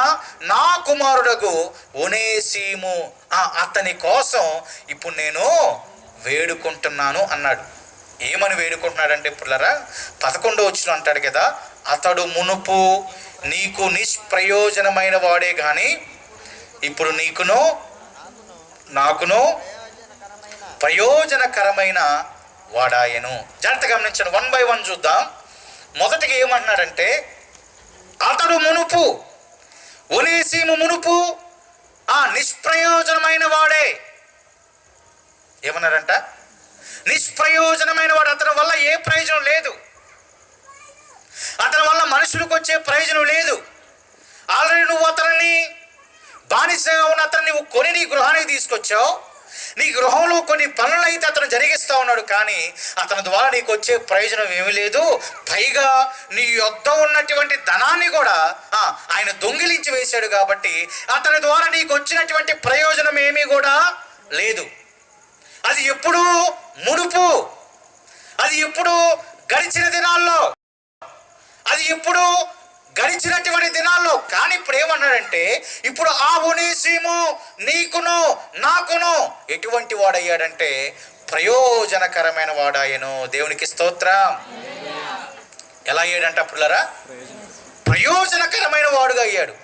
నా కుమారుడగు ఒనేసిము అతని కోసం ఇప్పుడు నేను వేడుకుంటున్నాను అన్నాడు. ఏమని వేడుకుంటున్నాడంటే పిల్లరా, 11వ వచనం అంటాడు కదా, అతడు మునుపు నీకు నిష్ప్రయోజనమైన వాడే గాని ఇప్పుడు నీకును నాకును ప్రయోజనకరమైన వాడాయను. జాగ్రత్తగా గమనించండి, 1 by 1 చూద్దాం. మొదటిగా ఏమంటున్నాడంటే, అతడు మునుపు, ఒనేసిము మునుపు నిష్ప్రయోజనమైన వాడే. ఏమన్నారంట? నిష్ప్రయోజనమైన వాడు. అతని వల్ల ఏ ప్రయోజనం లేదు, అతని వల్ల మనుషులకు వచ్చే ప్రయోజనం లేదు. ఆల్రెడీ నువ్వు అతన్ని బానిసగా ఉన్న అతన్ని నువ్వు కొని నీ గృహానికి తీసుకొచ్చావు. నీ గృహంలో కొన్ని పనులు అయితే అతను జరిగిస్తూ ఉన్నాడు, కానీ అతని ద్వారా నీకు వచ్చే ప్రయోజనం ఏమీ లేదు. పైగా నీ యొద్ద ఉన్నటువంటి ధనాన్ని కూడా ఆయన దొంగిలించి వేశాడు కాబట్టి అతని ద్వారా నీకు వచ్చినటువంటి ప్రయోజనం ఏమీ కూడా లేదు. అది ఎప్పుడు మునుపు, అది ఎప్పుడు గడిచిన దినాల్లో, అది ఎప్పుడు గడిచినటువంటి దినాల్లో. కానీ ఇప్పుడు ఏమన్నాడంటే, ఇప్పుడు ఆ ఒనేసిము నీకును నాకును ఎటువంటి వాడయ్యాడంటే ప్రయోజనకరమైన వాడాయను. దేవునికి స్తోత్రం. ఎలా అయ్యాడంట పిల్లరా? ప్రయోజనకరమైన వాడుగా అయ్యాడు.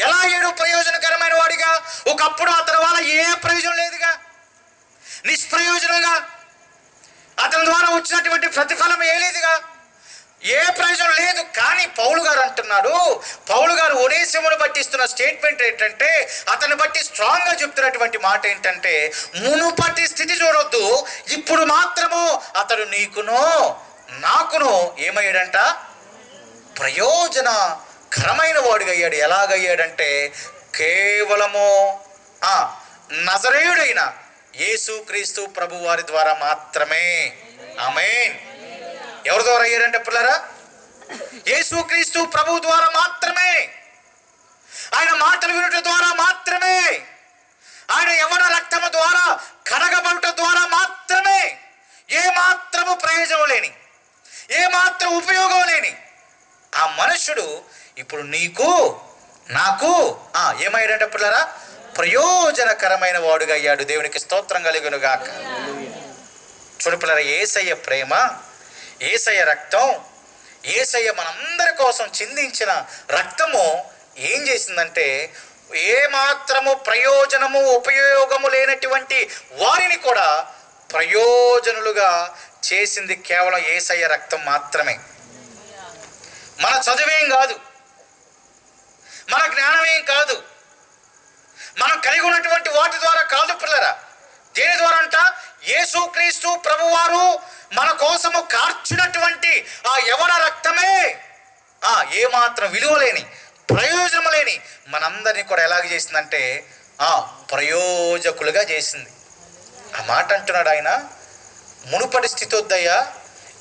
ఎలా అయ్యాడు ప్రయోజనకరమైన వాడిగా? ఒకప్పుడు అతని వల్ల ఏ ప్రయోజనం లేదుగా, నిష్ప్రయోజనంగా, అతని ద్వారా వచ్చినటువంటి ప్రతిఫలం ఏ లేదుగా, ఏ ప్రయోజనం లేదు. కానీ పౌలు గారు అంటున్నాడు, పౌలు గారు ఒనేసిమును బట్టి ఇస్తున్న స్టేట్మెంట్ ఏంటంటే, అతన్ని బట్టి స్ట్రాంగ్గా చెప్తున్నటువంటి మాట ఏంటంటే, మునుపటి స్థితి చూడొద్దు, ఇప్పుడు మాత్రము అతడు నీకును నాకును ఏమయ్యాడంట? ప్రయోజనకరమైన వాడిగా అయ్యాడు. ఎలాగయ్యాడంటే, కేవలము నజరేయుడైన యేసుక్రీస్తు ప్రభువారి ద్వారా మాత్రమే. ఆమేన్. ఎవరి ద్వారా అయ్యారంటే పిల్లరా? యేసుక్రీస్తు ప్రభు ద్వారా మాత్రమే. ఆయన మాటలు వినుట ద్వారా మాత్రమే, ఆయన యవ్వన రక్తము ద్వారా కడగబడుట ద్వారా మాత్రమే. ఏ మాత్రము ప్రయోజనం లేని, ఏ మాత్రం ఉపయోగం లేని ఆ మనుషుడు ఇప్పుడు నీకు నాకు ఏమయ్యాడంటే పిల్లరా? ప్రయోజనకరమైన వాడుగా అయ్యాడు. దేవునికి స్తోత్రం కలుగును గాక. చూడు పిల్లరా, యేసయ్య ప్రేమ, యేసయ్య రక్తం, యేసయ్య మనందరి కోసం చిందించిన రక్తము ఏం చేసిందంటే, ఏ మాత్రము ప్రయోజనము ఉపయోగము లేనటువంటి వారిని కూడా ప్రయోజనులుగా చేసింది కేవలం యేసయ్య రక్తం మాత్రమే. మన చదువేం కాదు, మన జ్ఞానమేం కాదు, మనం కలిగి ఉన్నటువంటి వాటి ద్వారా కాదు పిల్లరా. దేని ద్వారా అంట? యేసుక్రీస్తు ప్రభువారు మన కోసము కార్చినటువంటి ఆ యవన రక్తమే ఏమాత్రం విలువ లేని, ప్రయోజనం లేని మనందరినీ కూడా ఎలాగ చేసిందంటే ప్రయోజకులుగా చేసింది. ఆ మాట అంటున్నాడు ఆయన. మునుపటి స్థితి వద్దయ్యా,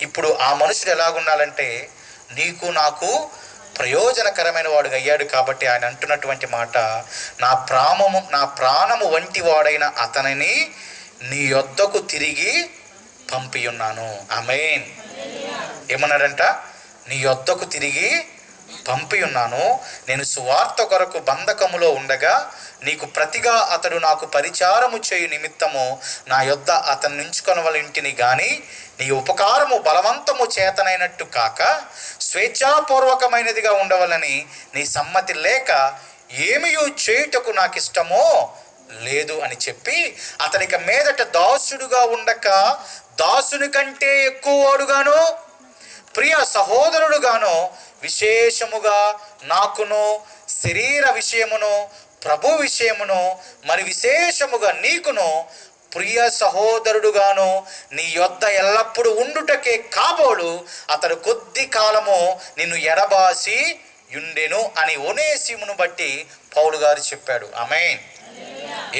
ఇప్పుడు ఆ మనుషుడు ఎలాగుండాలంటే నీకు నాకు ప్రయోజనకరమైన వాడుగా అయ్యాడు. కాబట్టి ఆయన అంటున్నటువంటి మాట, నా ప్రాణము వంటి వాడైన అతనిని నీ యొద్దకు తిరిగి పంపి ఉన్నాను. ఆమేన్. ఏమన్నాడంట? నీ యొద్దకు తిరిగి పంపి ఉన్నాను. నేను సువార్త కొరకు బంధకములో ఉండగా నీకు ప్రతిగా అతడు నాకు పరిచారము చేయు నిమిత్తము నా యొద్ద అతను నుంచుకొనవలింటిని గాని నీ ఉపకారము బలవంతము చేతనైనట్టు కాక స్వేచ్ఛాపూర్వకమైనదిగా ఉండవలని నీ సమ్మతి లేక ఏమియూ చేయుటకు నాకు ఇష్టమో లేదు అని చెప్పి అతడికి మీదట దాసుడుగా ఉండక దాసుని కంటే ఎక్కువ వాడుగాను ప్రియ సహోదరుడుగాను విశేషముగా నాకును శరీర విషయమును ప్రభు విషయమును మరి విశేషముగా నీకును ప్రియ సహోదరుడుగాను నీ యొద్ద ఎల్లప్పుడూ ఉండుటకే కాబోడు అతడు కొద్ది కాలము నిన్ను ఎడబాసి యుండెను అని ఒనేసిమును బట్టి పౌలు గారు చెప్పాడు. ఆమేన్.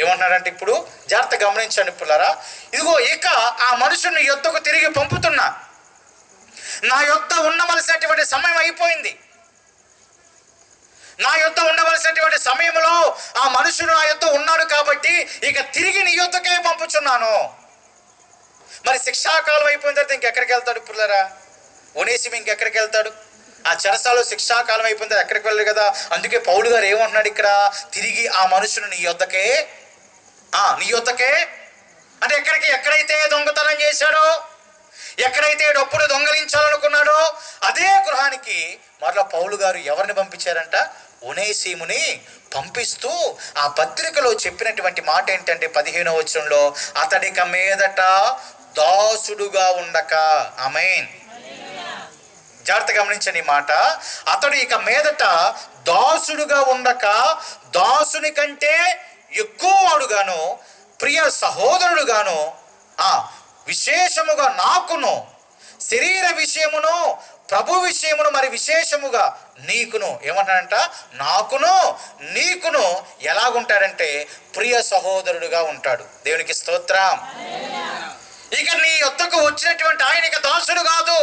ఏమన్నాడంటే ఇప్పుడు జాగ్రత్త గమనించండి పిల్లరా. ఇదిగో ఇక ఆ మనుషుని యొద్దకు తిరిగి పంపుతున్నా. నా యొద్ద ఉండవలసినటువంటి సమయం అయిపోయింది. నా యొద్ద ఉండవలసినటువంటి సమయంలో ఆ మనుషుడు నా యొద్ద ఉన్నాడు కాబట్టి ఇక తిరిగి నీ యొద్దకే పంపుచున్నాను. మరి శిక్షాకాలం అయిపోయిన తర్వాత ఇంకెక్కడికి వెళ్తాడు పిల్లరా? ఒనేసిము ఇంకెక్కడికి వెళ్తాడు? ఆ చెరసాలో శిక్షాకాలం అయిపోయిన తర్వాత ఎక్కడికి వెళ్ళరు కదా. అందుకే పౌలు గారు ఏమంటున్నాడు ఇక్కడ? తిరిగి ఆ మనుషుడు నీ యొద్దకే అంటే ఎక్కడైతే దొంగతనం చేశాడో, ఎక్కడైతే డబ్బులు దొంగలించాలనుకున్నాడో అదే గృహానికి మరలా పౌలు గారు ఎవరిని పంపించారంట? ఒనేసిముని పంపిస్తూ ఆ పత్రికలో చెప్పినటువంటి మాట ఏంటంటే 15వ వచనంలో అతడిక మీదట దాసుడుగా ఉండక. ఆమేన్. జాగ్రత్త గమనించండి మాట. అతడు ఇక మీదట దాసుడుగా ఉండక దాసుని కంటే ఎక్కువ వాడుగాను ప్రియ సహోదరుడుగాను విశేషముగా నాకును శరీర విషయమును ప్రభు విషయమును మరి విశేషముగా నీకును ఏమంటాడంట? నాకును నీకును ఎలాగుంటాడంటే ప్రియ సహోదరుడుగా ఉంటాడు. దేవునికి స్తోత్రం. ఇక నీ యొద్దకు వచ్చినటువంటి ఆయనకి దాసుడు కాదు.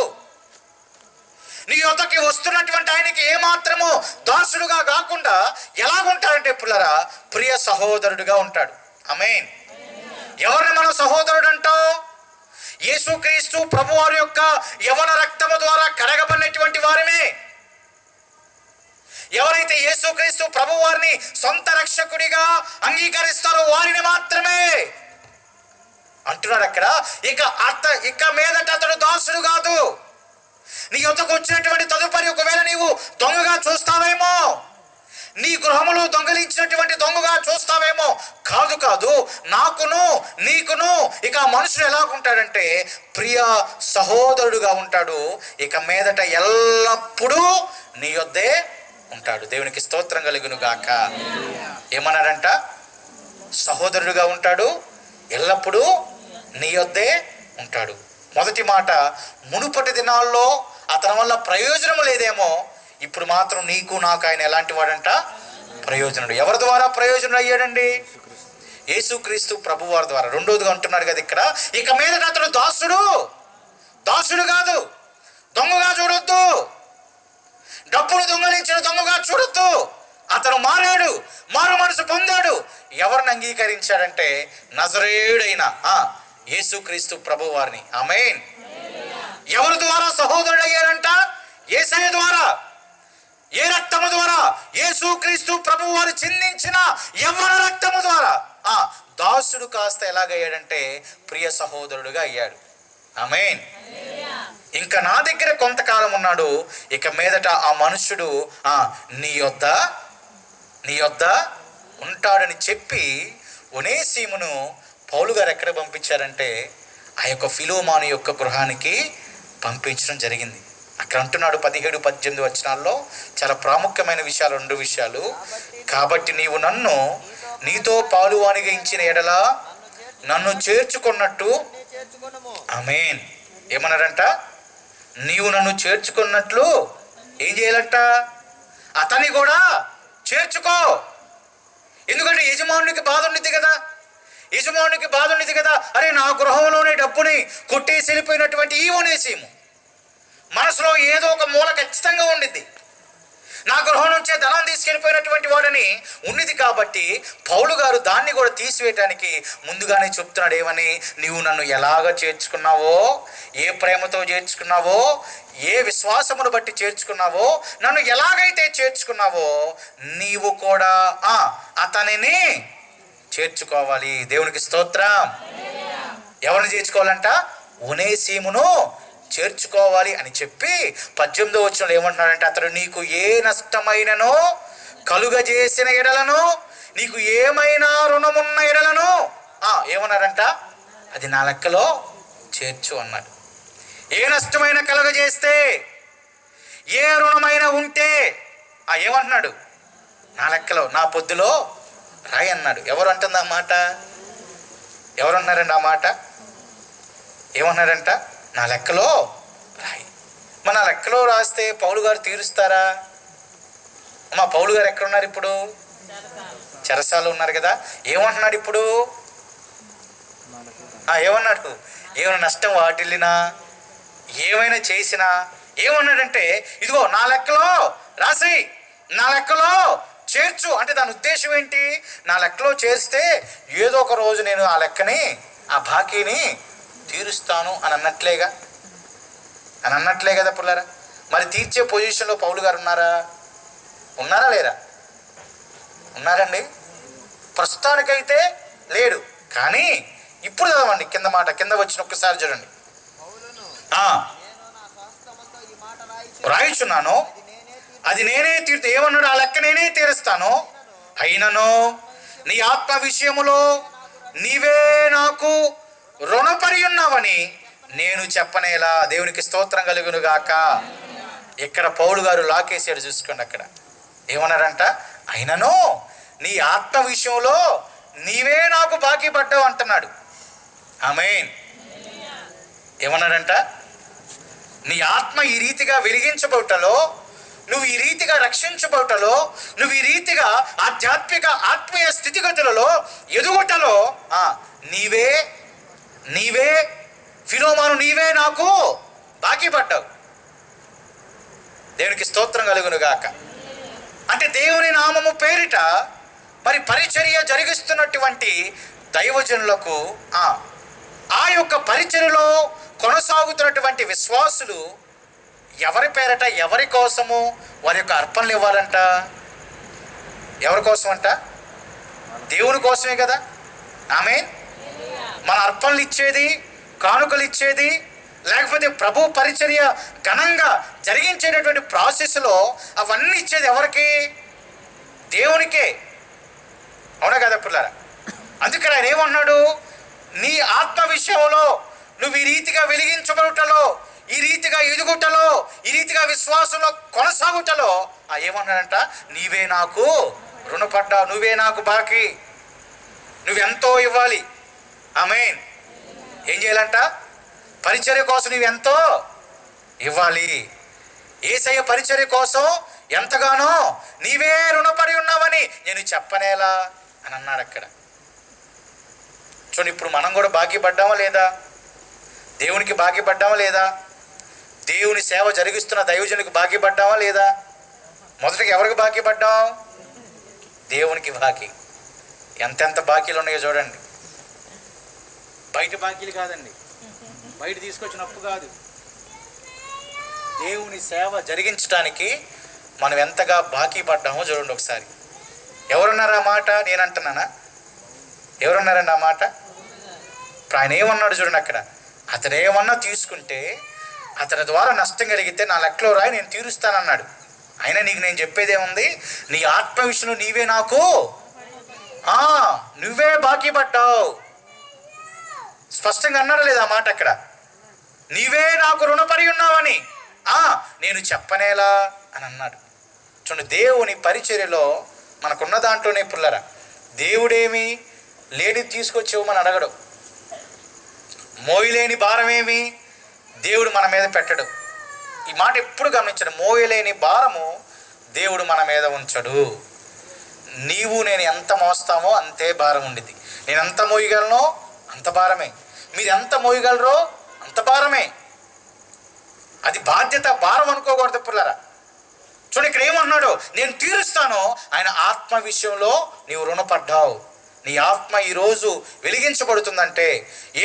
నీ యొద్దకి వస్తున్నటువంటి ఆయనకి ఏమాత్రము దాసుడుగా కాకుండా ఎలాగుంటాడంటే పిల్లరా ప్రియ సహోదరుడుగా ఉంటాడు. ఆమేన్. ఎవరిని మనం సహోదరుడు అంటాం? యేసుక్రీస్తు ప్రభువారి యొక్క యవన రక్తము ద్వారా కడగబడినటువంటి వారిని. ఎవరైతే యేసుక్రీస్తు ప్రభువారిని సొంత రక్షకుడిగా అంగీకరిస్తారో వారిని మాత్రమే అంటున్నాడు అక్కడ. ఇక మీదట అతడు దాసుడు కాదు. నీ యొద్దకు వచ్చినటువంటి తదుపరి ఒకవేళ నీవు దొంగగా చూస్తావేమో, నీ గృహములు దొంగలించినటువంటి దొంగగా చూస్తావేమో. కాదు, నాకును నీకును ఇక మనుషుడు ఎలాగుంటాడంటే ప్రియ సహోదరుడుగా ఉంటాడు. ఇక మీదట ఎల్లప్పుడూ నీ యొద్దే ఉంటాడు. దేవునికి స్తోత్రం కలుగును గాక. ఏమన్నాడంట? సహోదరుడుగా ఉంటాడు, ఎల్లప్పుడూ నీ యొద్దే ఉంటాడు. మొదటి మాట, మునుపటి దినాల్లో అతని వల్ల ప్రయోజనం లేదేమో, ఇప్పుడు మాత్రం నీకు నాకు ఆయన ఎలాంటి వాడంట? ప్రయోజనుడు. ఎవరి ద్వారా ప్రయోజనం అయ్యాడండి? యేసుక్రీస్తు ప్రభువారి ద్వారా. రెండోదిగా అంటున్నాడు కదా ఇక్కడ, ఇక మీద అతడు దాసుడు కాదు. దొంగగా చూడొద్దు, డబ్బులు దొంగలించిన దొంగగా చూడొద్దు. అతను మారాడు, మారు మనసు పొందాడు. ఎవరిని అంగీకరించాడంటే నజరేయుడైన యేసుక్రీస్తు ప్రభువారిని. ఆమేన్. ఎవరి ద్వారా సహోదరుడు అయ్యాడంట? యేసయ్య ద్వారా. ఏ రక్తము ద్వారా? యేసుక్రీస్తు ప్రభువారు చిందించిన యవ్వన రక్తము ద్వారా. దాసుడు కాస్త ఎలాగయ్యాడంటే ప్రియ సహోదరుడుగా అయ్యాడు. ఆమేన్. ఇంకా నా దగ్గర కొంతకాలం ఉన్నాడు, ఇక మీదట ఆ మనుషుడు నీ యొద్ద ఉంటాడని చెప్పి ఒనేసిమును పౌలు గారు ఎక్కడ పంపించారంటే ఆ యొక్క ఫిలోమాను యొక్క గృహానికి పంపించడం జరిగింది. అక్కడ అంటున్నాడు 17-18 వచనాల్లో చాలా ప్రాముఖ్యమైన విషయాలు, 2 విషయాలు. కాబట్టి నీవు నన్ను నీతో పాలువానిగా ఇచ్చిన ఎడల నన్ను చేర్చుకున్నట్టు. ఆమేన్. ఏమన్నాడంట? నీవు నన్ను చేర్చుకున్నట్లు ఏం చేయాలంట? అతన్ని కూడా చేర్చుకో. ఎందుకంటే యజమానునికి బాధ ఉండిద్ది కదా, యజమానునికి బాధ ఉండిద్ది కదా. అరే, నా గృహంలోనే డబ్బుని కొట్టేసి వెళ్ళిపోయినటువంటి ఈ ఓనేసిము మనసులో ఏదో ఒక మూల ఖచ్చితంగా ఉండిద్ది. నా గృహం నుంచే ధనం తీసుకెళ్ళిపోయినటువంటి వాడని ఉన్నది. కాబట్టి పౌలు గారు దాన్ని కూడా తీసివేయటానికి ముందుగానే చెప్తున్నాడు. ఏమని? నీవు నన్ను ఎలాగ చేర్చుకున్నావో, ఏ ప్రేమతో చేర్చుకున్నావో, ఏ విశ్వాసమును బట్టి చేర్చుకున్నావో, నన్ను ఎలాగైతే చేర్చుకున్నావో నీవు కూడా అతనిని చేర్చుకోవాలి. దేవునికి స్తోత్రం. ఎవరిని చేర్చుకోవాలంట? ఒనేసిమును చేర్చుకోవాలి అని చెప్పి 18వ వచనంలో ఏమంటున్నాడంటే, అతడు నీకు ఏ నష్టమైననో కలుగజేసిన ఎడలను, నీకు ఏమైనా రుణమున్న ఎడలను ఏమన్నారంట? అది నా లెక్కలో చేర్చు అన్నాడు. ఏ నష్టమైన కలుగజేస్తే, ఏ రుణమైన ఉంటే ఏమంటున్నాడు? నా లెక్కలో, నా పొద్దులో రాయి అన్నాడు. ఎవరు అంటుంది ఆ మాట? ఎవరన్నారండి ఆ మాట? ఏమన్నారంట? నా లెక్కలో రాయి. మన లెక్కలో రాస్తే పౌలు గారు తీరుస్తారా? మా పౌలు గారు ఎక్కడున్నారు ఇప్పుడు? చెరసాలు ఉన్నారు కదా. ఏమంటున్నాడు ఇప్పుడు? ఏమన్నాడు? ఏమైనా నష్టం వాటిల్లినా, ఏమైనా చేసినా ఏమన్నాడంటే, ఇదిగో నా లెక్కలో రాసి, నా లెక్కలో చేర్చు. అంటే దాని ఉద్దేశం ఏంటి? నా లెక్కలో చేస్తే ఏదో ఒక రోజు నేను ఆ లెక్కని, ఆ బాకీని తీరుస్తాను అని అన్నట్లే కదా పుల్లారా. మరి తీర్చే పొజిషన్లో పౌలు గారు ఉన్నారా లేరా? ఉన్నారండి. ప్రస్తుతానికైతే లేడు. కానీ ఇప్పుడు చదవండి కింద మాట, కింద వచ్చిన ఒక్కసారి చూడండి. రాయిచున్నాను, అది నేనే ఏమన్నాడు? ఆ లెక్క నేనే తీరుస్తాను. అయినను నీ ఆత్మ విషయములో నీవే నాకు రుణపడి ఉన్నావని నేను చెప్పనేలా. దేవునికి స్తోత్రం కలుగును గాక. ఇక్కడ పౌలు గారు లాకేసాడు, చూసుకోండి. అక్కడ ఏమన్నారంట? అయినను నీ ఆత్మ విషయంలో నీవే నాకు బాకీ పడ్డావు అంటున్నాడు. ఆమేన్. ఏమన్నాడంట? నీ ఆత్మ ఈ రీతిగా వెలిగించబోటలో, నువ్వు ఈ రీతిగా రక్షించబోటలో, నువ్వు ఈ రీతిగా ఆత్మీయ స్థితిగతులలో ఎదుగుటలో నీవే ఫిలోమాను, నీవే నాకు బాకీ పడ్డావు. దేవునికి స్తోత్రం కలుగును గాక. అంటే దేవుని నామము పేరిట మరి పరిచర్య జరిగిస్తున్నటువంటి దైవజనులకు ఆ యొక్క పరిచర్యలో కొనసాగుతున్నటువంటి విశ్వాసులు ఎవరి పేరట, ఎవరి కోసము వారి యొక్క అర్పణలు ఇవ్వాలంట? ఎవరి కోసం అంట? దేవుని కోసమే కదా. ఆమేన్. మన అర్పణలు ఇచ్చేది, కానుకలు ఇచ్చేది, లేకపోతే ప్రభు పరిచర్య ఘనంగా జరిగించేటటువంటి ప్రాసెస్లో అవన్నీ ఇచ్చేది ఎవరికి? దేవునికే. అవునా కదా పిల్లరా? అందుకని ఆయన ఏమన్నాడు? నీ ఆత్మ విషయంలో నువ్వు ఈ రీతిగా వెలిగించబడుటలో, ఈ రీతిగా ఎదుగుటలో, ఈ రీతిగా విశ్వాసంలో కొనసాగుటలో ఏమన్నాడంట? నీవే నాకు రుణపడ్డావు, నువ్వే నాకు బాకీ, నువ్వెంతో ఇవ్వాలి. ఆమేన్. ఏం చేయాలంట? పరిచర్య కోసం నువ్వెంతో ఇవ్వాలి. యేసయ్య పరిచర్య కోసం ఎంతగానో నీవే రుణపడి ఉన్నావని నేను చెప్పనేలా అని అన్నాడు అక్కడ. చూడండి, ఇప్పుడు మనం కూడా బాకీ పడ్డామా లేదా? దేవునికి బాకీ పడ్డామా లేదా? దేవుని సేవ జరిగిస్తున్న దైవజనునికి బాకీ పడ్డామా లేదా? మొదటికి ఎవరికి బాకీ పడ్డాం? దేవునికి బాకీ. ఎంతెంత బాకీలు ఉన్నాయో చూడండి. బయట బాకీలు కాదండి, బయట తీసుకొచ్చిన అప్పు కాదు. దేవుని సేవ జరిగించడానికి మనం ఎంతగా బాకీ పడ్డామో చూడండి ఒకసారి. ఎవరున్నారా మాట? నేను అంటున్నానా? ఎవరున్నారండి ఆ మాట? ఆయన ఏమన్నాడు చూడండి అక్కడ. అతను ఏమన్నా తీసుకుంటే అతని ద్వారా నష్టం కలిగితే నా లెక్కలో రాయి, నేను తీరుస్తానన్నాడు. అయినా నీకు నేను చెప్పేదేముంది? నీ ఆత్మ విషయంలో నీవే నాకు నువ్వే బాకీ పడ్డావు. స్పష్టంగా అన్నాడా లేదా మాట అక్కడ? నీవే నాకు రుణపడి ఉన్నావని నేను చెప్పనేలా అని అన్నాడు. చూడండి, దేవుని పరిచర్యలో మనకున్న దాంట్లోనే పుల్లరా, దేవుడేమి లేని తీసుకొచ్చేవమని అడగడు. మోయలేని భారమేమి దేవుడు మన మీద పెట్టడు. ఈ మాట ఎప్పుడు గమనించండి. మోయలేని భారము దేవుడు మన మీద ఉంచడు. నీవు నేను ఎంత మోస్తామో అంతే భారం ఉండిద్ది. నేను ఎంత మోయగలనో అంత భారమే, మీరు ఎంత మోయగలరో అంత భారమే. అది బాధ్యత, భారం అనుకోకూడదు పిల్లరా. చూడండి ఇక్కడ ఏమన్నాడు, నేను తీరుస్తాను. ఆయన ఆత్మ విషయంలో నీవు రుణపడ్డావు. నీ ఆత్మ ఈరోజు వెలిగించబడుతుందంటే,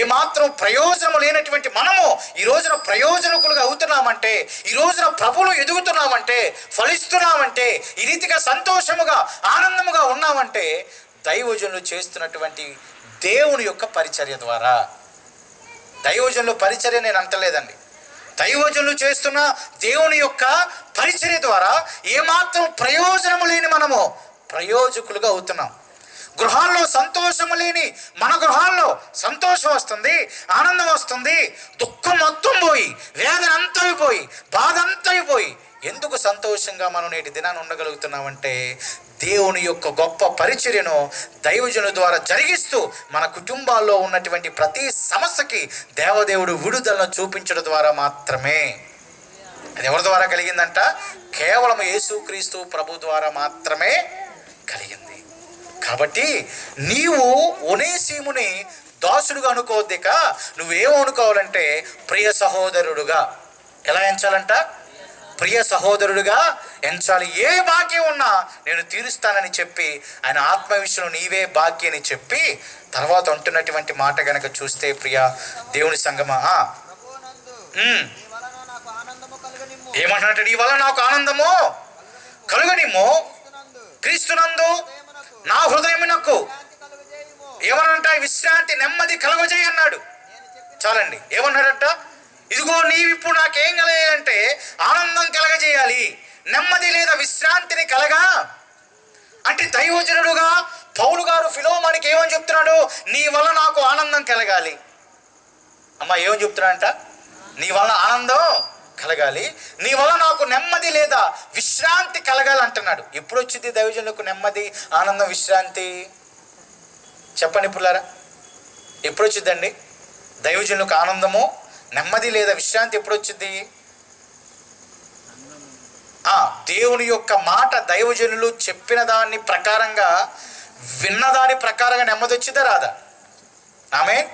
ఏమాత్రం ప్రయోజనం లేనటువంటి మనము ఈ రోజున ప్రయోజనకులుగా అవుతున్నామంటే, ఈ రోజున ప్రభువులో ఎదుగుతున్నామంటే, ఫలిస్తున్నామంటే, ఈ రీతిగా సంతోషముగా ఆనందముగా ఉన్నామంటే దైవజనులు చేస్తున్నటువంటి దేవుని యొక్క పరిచర్య ద్వారా. దైవజనులు పరిచర్య నేను అంటలేదండి, దైవజనులు చేస్తున్న దేవుని యొక్క పరిచర్య ద్వారా ఏమాత్రం ప్రయోజనము లేని మనము ప్రయోజకులుగా అవుతున్నాం. గృహాల్లో సంతోషము లేని మన గృహాల్లో సంతోషం వస్తుంది, ఆనందం వస్తుంది. దుఃఖం మొత్తం పోయి, వేదన అంతా అయిపోయి, బాధ అంతా అయిపోయి ఎందుకు సంతోషంగా మనం నేటి దినాన్ని ఉండగలుగుతున్నామంటే దేవుని యొక్క గొప్ప పరిచర్యను దైవజనుల ద్వారా జరిగిస్తూ మన కుటుంబాల్లో ఉన్నటువంటి ప్రతి సమస్యకి దేవదేవుడు విడుదలను చూపించడం ద్వారా మాత్రమే. అది ఎవరి ద్వారా కలిగిందంట? కేవలం యేసుక్రీస్తు ప్రభు ద్వారా మాత్రమే కలిగింది. కాబట్టి నీవు ఒనేసిముని దాసుడుగా అనుకోవద్దిక, నువ్వేమనుకోవాలంటే ప్రియ సహోదరుడుగా. ఎలా ఎంచాలంట? ప్రియ సహోదరుడుగా ఎంచాలి. ఏ భాగ్యం ఉన్నా నేను తీరుస్తానని చెప్పి ఆయన ఆత్మ విషయంలో నీవే భాగ్యం అని చెప్పి తర్వాత అంటున్నటువంటి మాట గనక చూస్తే ప్రియ దేవుని సంగమా, ఏమంటున్నట్టు నీ వల్ల నాకు ఆనందము కలుగనిమ్ము, క్రీస్తునందు నా హృదయమునకు ఏమనంట విశ్రాంతి నెమ్మది కలుగజేయి అన్నాడు. చాలండి. ఏమన్నాడట? ఇదిగో నీవిప్పుడు నాకేం కలగాలంటే ఆనందం కలగజేయాలి, నెమ్మది లేదా విశ్రాంతిని కలగా. అంటే దైవజనుడుగా పౌలు గారు ఫిలోమోనికి ఏమని చెప్తున్నాడు? నీ వల్ల నాకు ఆనందం కలగాలి. అమ్మా ఏమని చెప్తున్నాడంట? నీ వల్ల ఆనందం కలగాలి, నీ వల్ల నాకు నెమ్మది లేదా విశ్రాంతి కలగాలి అంటున్నాడు. ఎప్పుడు వచ్చింది దైవజనులకు నెమ్మది, ఆనందం, విశ్రాంతి? చెప్పండి పుల్లారా, ఎప్పుడు వచ్చిందండి దైవజనులకు ఆనందము, నెమ్మది లేదా విశ్రాంతి? ఎప్పుడు వచ్చింది? దేవుని యొక్క మాట దైవజనులు చెప్పిన దాని ప్రకారంగా, విన్నదాని ప్రకారంగా నెమ్మది వచ్చిందా రాదా? ఆమేన్.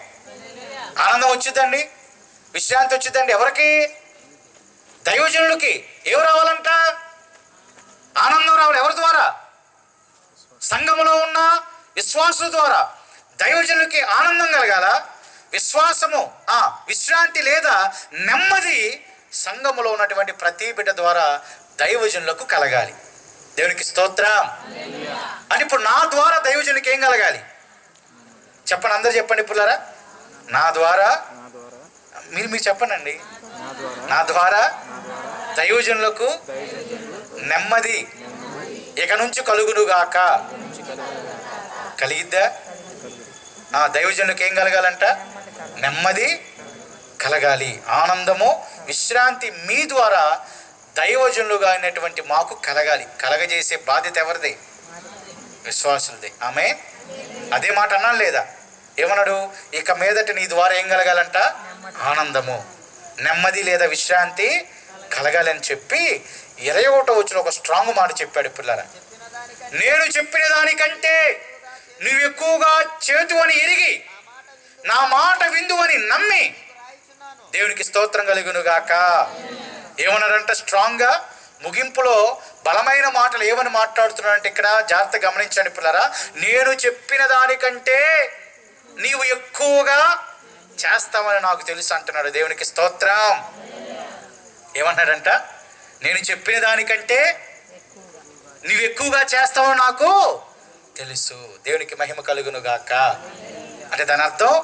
ఆనందం వచ్చిందండి, విశ్రాంతి వచ్చిందండి. ఎవరికి? దైవజనులకి. ఏం రావాలంట? ఆనందం రావాలి. ఎవరి ద్వారా? సంఘములో ఉన్న విశ్వాసుల ద్వారా. దైవజనులకి ఆనందం కలగాల, విశ్వాసము, విశ్రాంతి లేదా నెమ్మది సంఘములో ఉన్నటువంటి ప్రతి బిడ్డ ద్వారా దైవజనులకు కలగాలి. దేవునికి స్తోత్రం. అని ఇప్పుడు నా ద్వారా దైవజనులకి ఏం కలగాలి చెప్పండి, అందరు చెప్పండి పుల్లారా. నా ద్వారా, మీరు చెప్పండి అండి. నా ద్వారా దైవజనులకు నెమ్మది ఇక నుంచి కలుగునుగాక. కలిగిద్దా? దైవజనులకు ఏం కలగాలంట? నెమ్మది కలగాలి, ఆనందము, విశ్రాంతి మీ ద్వారా దైవజనులుగా అయినటువంటి మాకు కలగాలి. కలగజేసే బాధ్యత ఎవరిది? విశ్వాసులది. ఆమేన్. అదే మాట అన్నాను లేదా? ఏమన్నాడు? ఇక మీదట నీ ద్వారా ఏం కలగాలంట? ఆనందము, నెమ్మది లేదా విశ్రాంతి కలగాలి అని చెప్పి 21వ వచనంలో ఒక స్ట్రాంగ్ మాట చెప్పాడు పిల్లరా. నేను చెప్పిన దానికంటే నువ్వు ఎక్కువగా చేతువని ఎరిగి నా మాట విందువని నమ్మి దేవునికి స్తోత్రం కలుగును గాక. ఏమన్నాడంట? స్ట్రాంగ్ గా ముగింపులో బలమైన మాటలు ఏమని మాట్లాడుతున్నాడంటే ఇక్కడ జాగ్రత్త గమనించండి పిల్లరా. నేను చెప్పిన దానికంటే నీవు ఎక్కువగా చేస్తామని నాకు తెలుసు అంటున్నాడు. దేవునికి స్తోత్రం. ఏమన్నాడంట? నేను చెప్పిన దానికంటే నువ్వు ఎక్కువగా చేస్తావని నాకు తెలుసు. దేవునికి మహిమ కలుగును గాక. అంటే దాని అర్థం,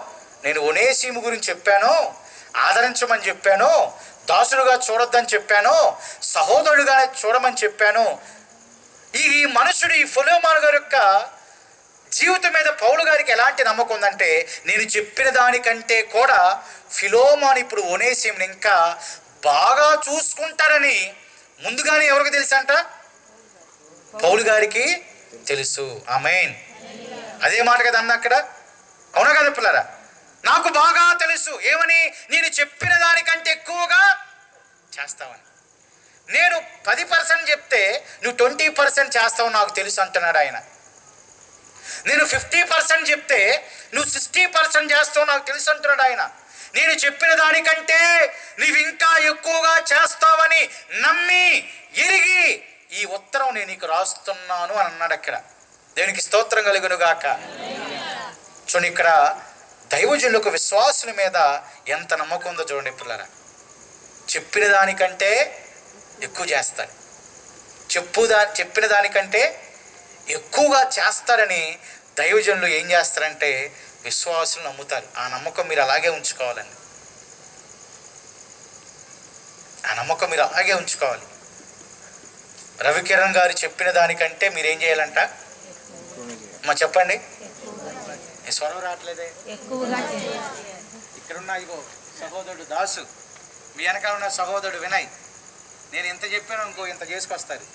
నేను ఒనేసిము గురించి చెప్పాను, ఆదరించమని చెప్పాను, దాసుడుగా చూడొద్దని చెప్పాను, సహోదరుడుగా చూడమని చెప్పాను. ఈ మనుషుడు, ఈ ఫిలోమోను గారి యొక్క జీవితం మీద పౌలు గారికి ఎలాంటి నమ్మకం ఉందంటే, నేను చెప్పిన దానికంటే కూడా ఫిలోమోను ఇప్పుడు ఒనేసిముని ఇంకా బాగా చూసుకుంటారని ముందుగానే ఎవరికి తెలుసు అంట? పౌలు గారికి తెలుసు. ఆమేన్. అదే మాట కదా అన్న అక్కడ, అవునా కదా పిల్లరా? నాకు బాగా తెలుసు. ఏమని? నేను చెప్పిన దానికంటే ఎక్కువగా చేస్తామని. నేను 10% చెప్తే నువ్వు 20% చేస్తావు నాకు తెలుసు అంటున్నాడు ఆయన. నేను 50% చెప్తే నువ్వు 60% చేస్తావు నాకు తెలుసు అంటున్నాడు ఆయన. నేను చెప్పిన దానికంటే నువ్వు ఇంకా ఎక్కువగా చేస్తావని నమ్మి ఎరిగి ఈ ఉత్తరం నేను నీకు రాస్తున్నాను అని అన్నాడు అక్కడ. దేవునికి స్తోత్రం కలుగును గాక. చూడండి, ఇక్కడ దైవజనులకు విశ్వాసుల మీద ఎంత నమ్మకం ఉందో చూడండి పిల్లరా. చెప్పిన దానికంటే ఎక్కువ చేస్తాడు, చెప్పిన దానికంటే ఎక్కువగా చేస్తాడని దైవజనులు ఏం చేస్తారంటే విశ్వాసులు నమ్ముతారు. ఆ నమ్మకం మీరు అలాగే ఉంచుకోవాలండి. ఆ నమ్మకం మీరు అలాగే ఉంచుకోవాలి. రవికిరణ్ గారు చెప్పిన దానికంటే మీరేం చేయాలంట? చెప్పండి, స్వరం రావట్లేదే. ఇక్కడున్న ఇగో సహోదరుడు దాసు, మీ వెనకాల ఉన్న సహోదరుడు వినయ్, నేను ఎంత చెప్పాను ఇంకో ఇంత చేసుకొస్తారు.